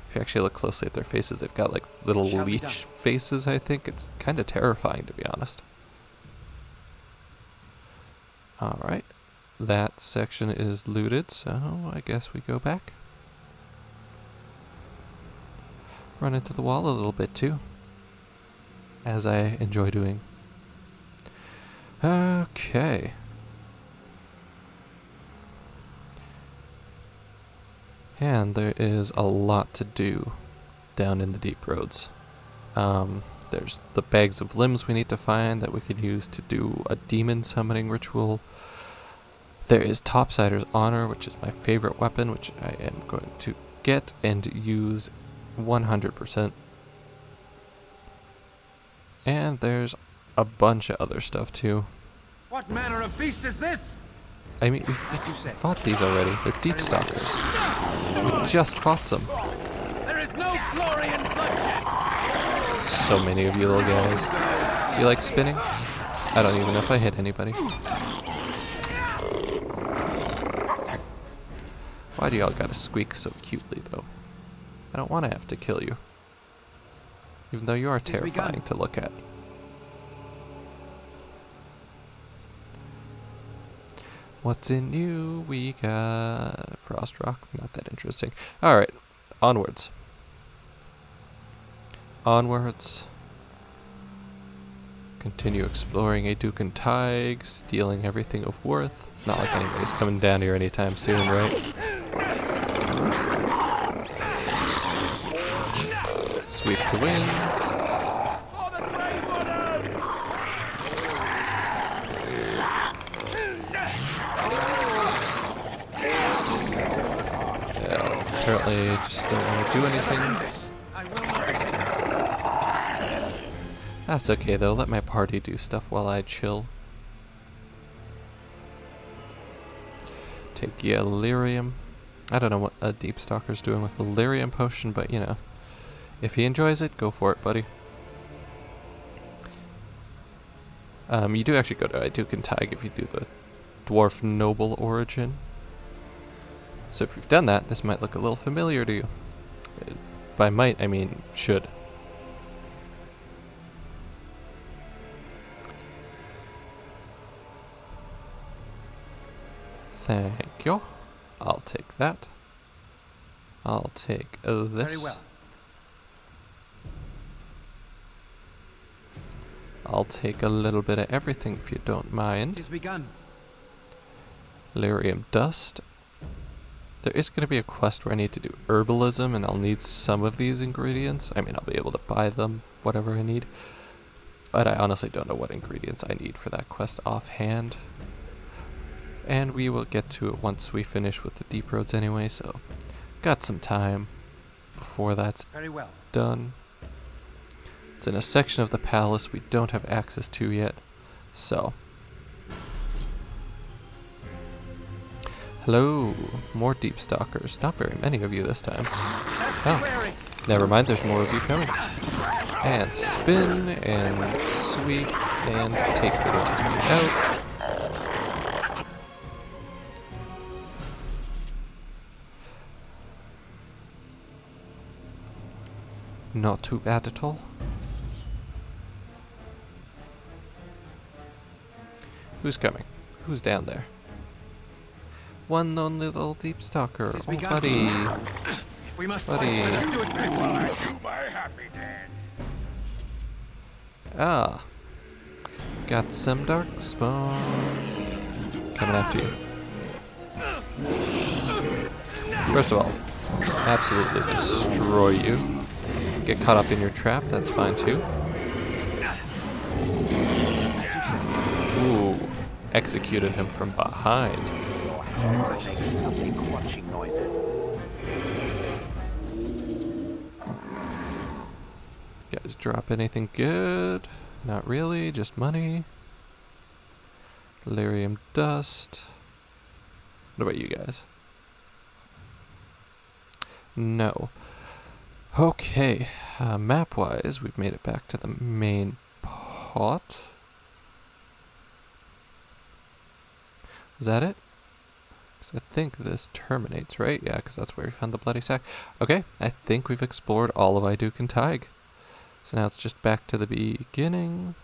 if you actually look closely at their faces, they've got like little leech faces, I think. It's kind of terrifying, to be honest. Alright. That section is looted, so I guess we go back. run into the wall a little bit too, as I enjoy doing. Okay. And there is a lot to do down in the deep roads. There's the bags of limbs we need to find that we could use to do a demon summoning ritual. There is Topsider's Honor, which is my favorite weapon, which I am going to get and use 100%. And there's a bunch of other stuff too. What manner of beast is this? I mean, we've fought these already. They're Deep Stalkers. We just fought some. There is no glory in bloodshed. So many of you little guys. Do you like spinning? I don't even know if I hit anybody. Why do y'all gotta squeak so cutely, though? I don't want to have to kill you. Even though you are terrifying to look at. What's in you? We got Frost Rock. Not that interesting. Alright, onwards. Onwards. Continue exploring Aeducan Tig, stealing everything of worth. Not like anybody's coming down here anytime soon, right? Sweep to win. Apparently, just don't want to do anything. That's okay though, let my party do stuff while I chill. Take yeah, Lyrium. I don't know what a Deep Stalker's doing with the Lyrium potion, but you know, if he enjoys it, go for it, buddy. You do actually go to Aeducan Tig if you do the Dwarf Noble Origin. So if you've done that, this might look a little familiar to you. By might, I mean should. Thank you. I'll take that. I'll take this. Very well. I'll take a little bit of everything if you don't mind. It is begun. Lyrium Dust. There is going to be a quest where I need to do herbalism, and I'll need some of these ingredients. I mean, I'll be able to buy them, whatever I need. But I honestly don't know what ingredients I need for that quest offhand. And we will get to it once we finish with the deep roads anyway, so got some time before that's Very well. done. It's in a section of the palace we don't have access to yet, so... Hello, more Deep Stalkers. Not very many of you this time. Oh, never mind, there's more of you coming. And spin, and sweep, and take the rest of you out. Not too bad at all. Who's coming? Who's down there? One lonely little Deep Stalker. Oh, buddy. If we must buddy. fight, let's do it quick while I do my happy dance. Ah. Got some Darkspawn coming after you. First of all, absolutely destroy you. Get caught up in your trap, that's fine too. Ooh. Executed him from behind. Crunching noises. Guys drop anything good? Not really, just money. Lyrium Dust. What about you guys? No. Okay, map-wise, we've made it back to the main pot. Is that it? I think this terminates, right? Yeah, because that's where we found the bloody sack. Okay, I think we've explored all of Aeducan Tig. So now it's just back to the beginning.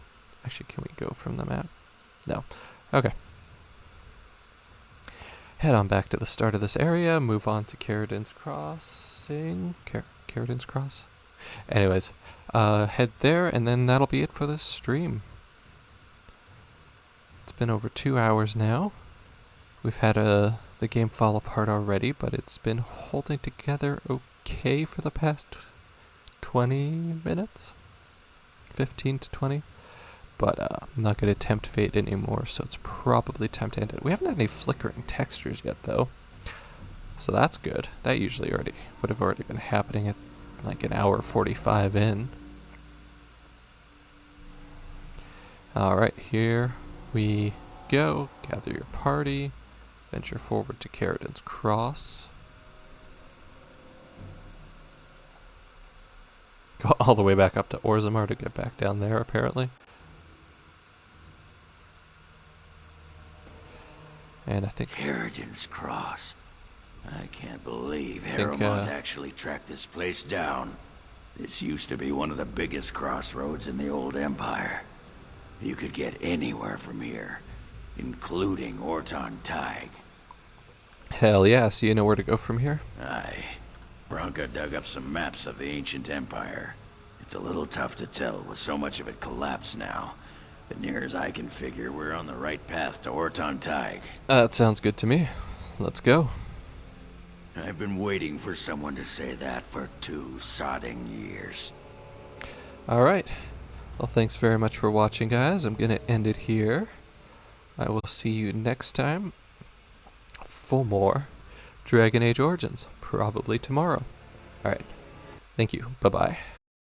Actually, can we go from the map? No. Okay. Head on back to the start of this area, move on to Caridin's Crossing. Caridin's Cross? Anyways, head there, and then that'll be it for this stream. It's been over 2 hours now. We've had the game fall apart already, but it's been holding together okay for the past 20 minutes? 15 to 20? But I'm not going to tempt fate anymore, so it's probably time to end it. We haven't had any flickering textures yet, though. So that's good. That usually would have already been happening at like an hour 45 in. Alright, here we go. Gather your party. Venture forward to Caridin's Cross. Go all the way back up to Orzammar to get back down there, apparently. And I think... Caridin's Cross. I can't believe Harrowmont actually tracked this place down. This used to be one of the biggest crossroads in the old Empire. You could get anywhere from here, including Orton Tig. Hell yeah, so you know where to go from here? Aye. Branka dug up some maps of the ancient empire. It's a little tough to tell with so much of it collapsed now. But near as I can figure, we're on the right path to Orton Tig. That sounds good to me. Let's go. I've been waiting for someone to say that for 2 sodding years. Alright. Well, thanks very much for watching, guys. I'm going to end it here. I will see you next time for more Dragon Age Origins. Probably tomorrow. Alright. Thank you. Bye-bye.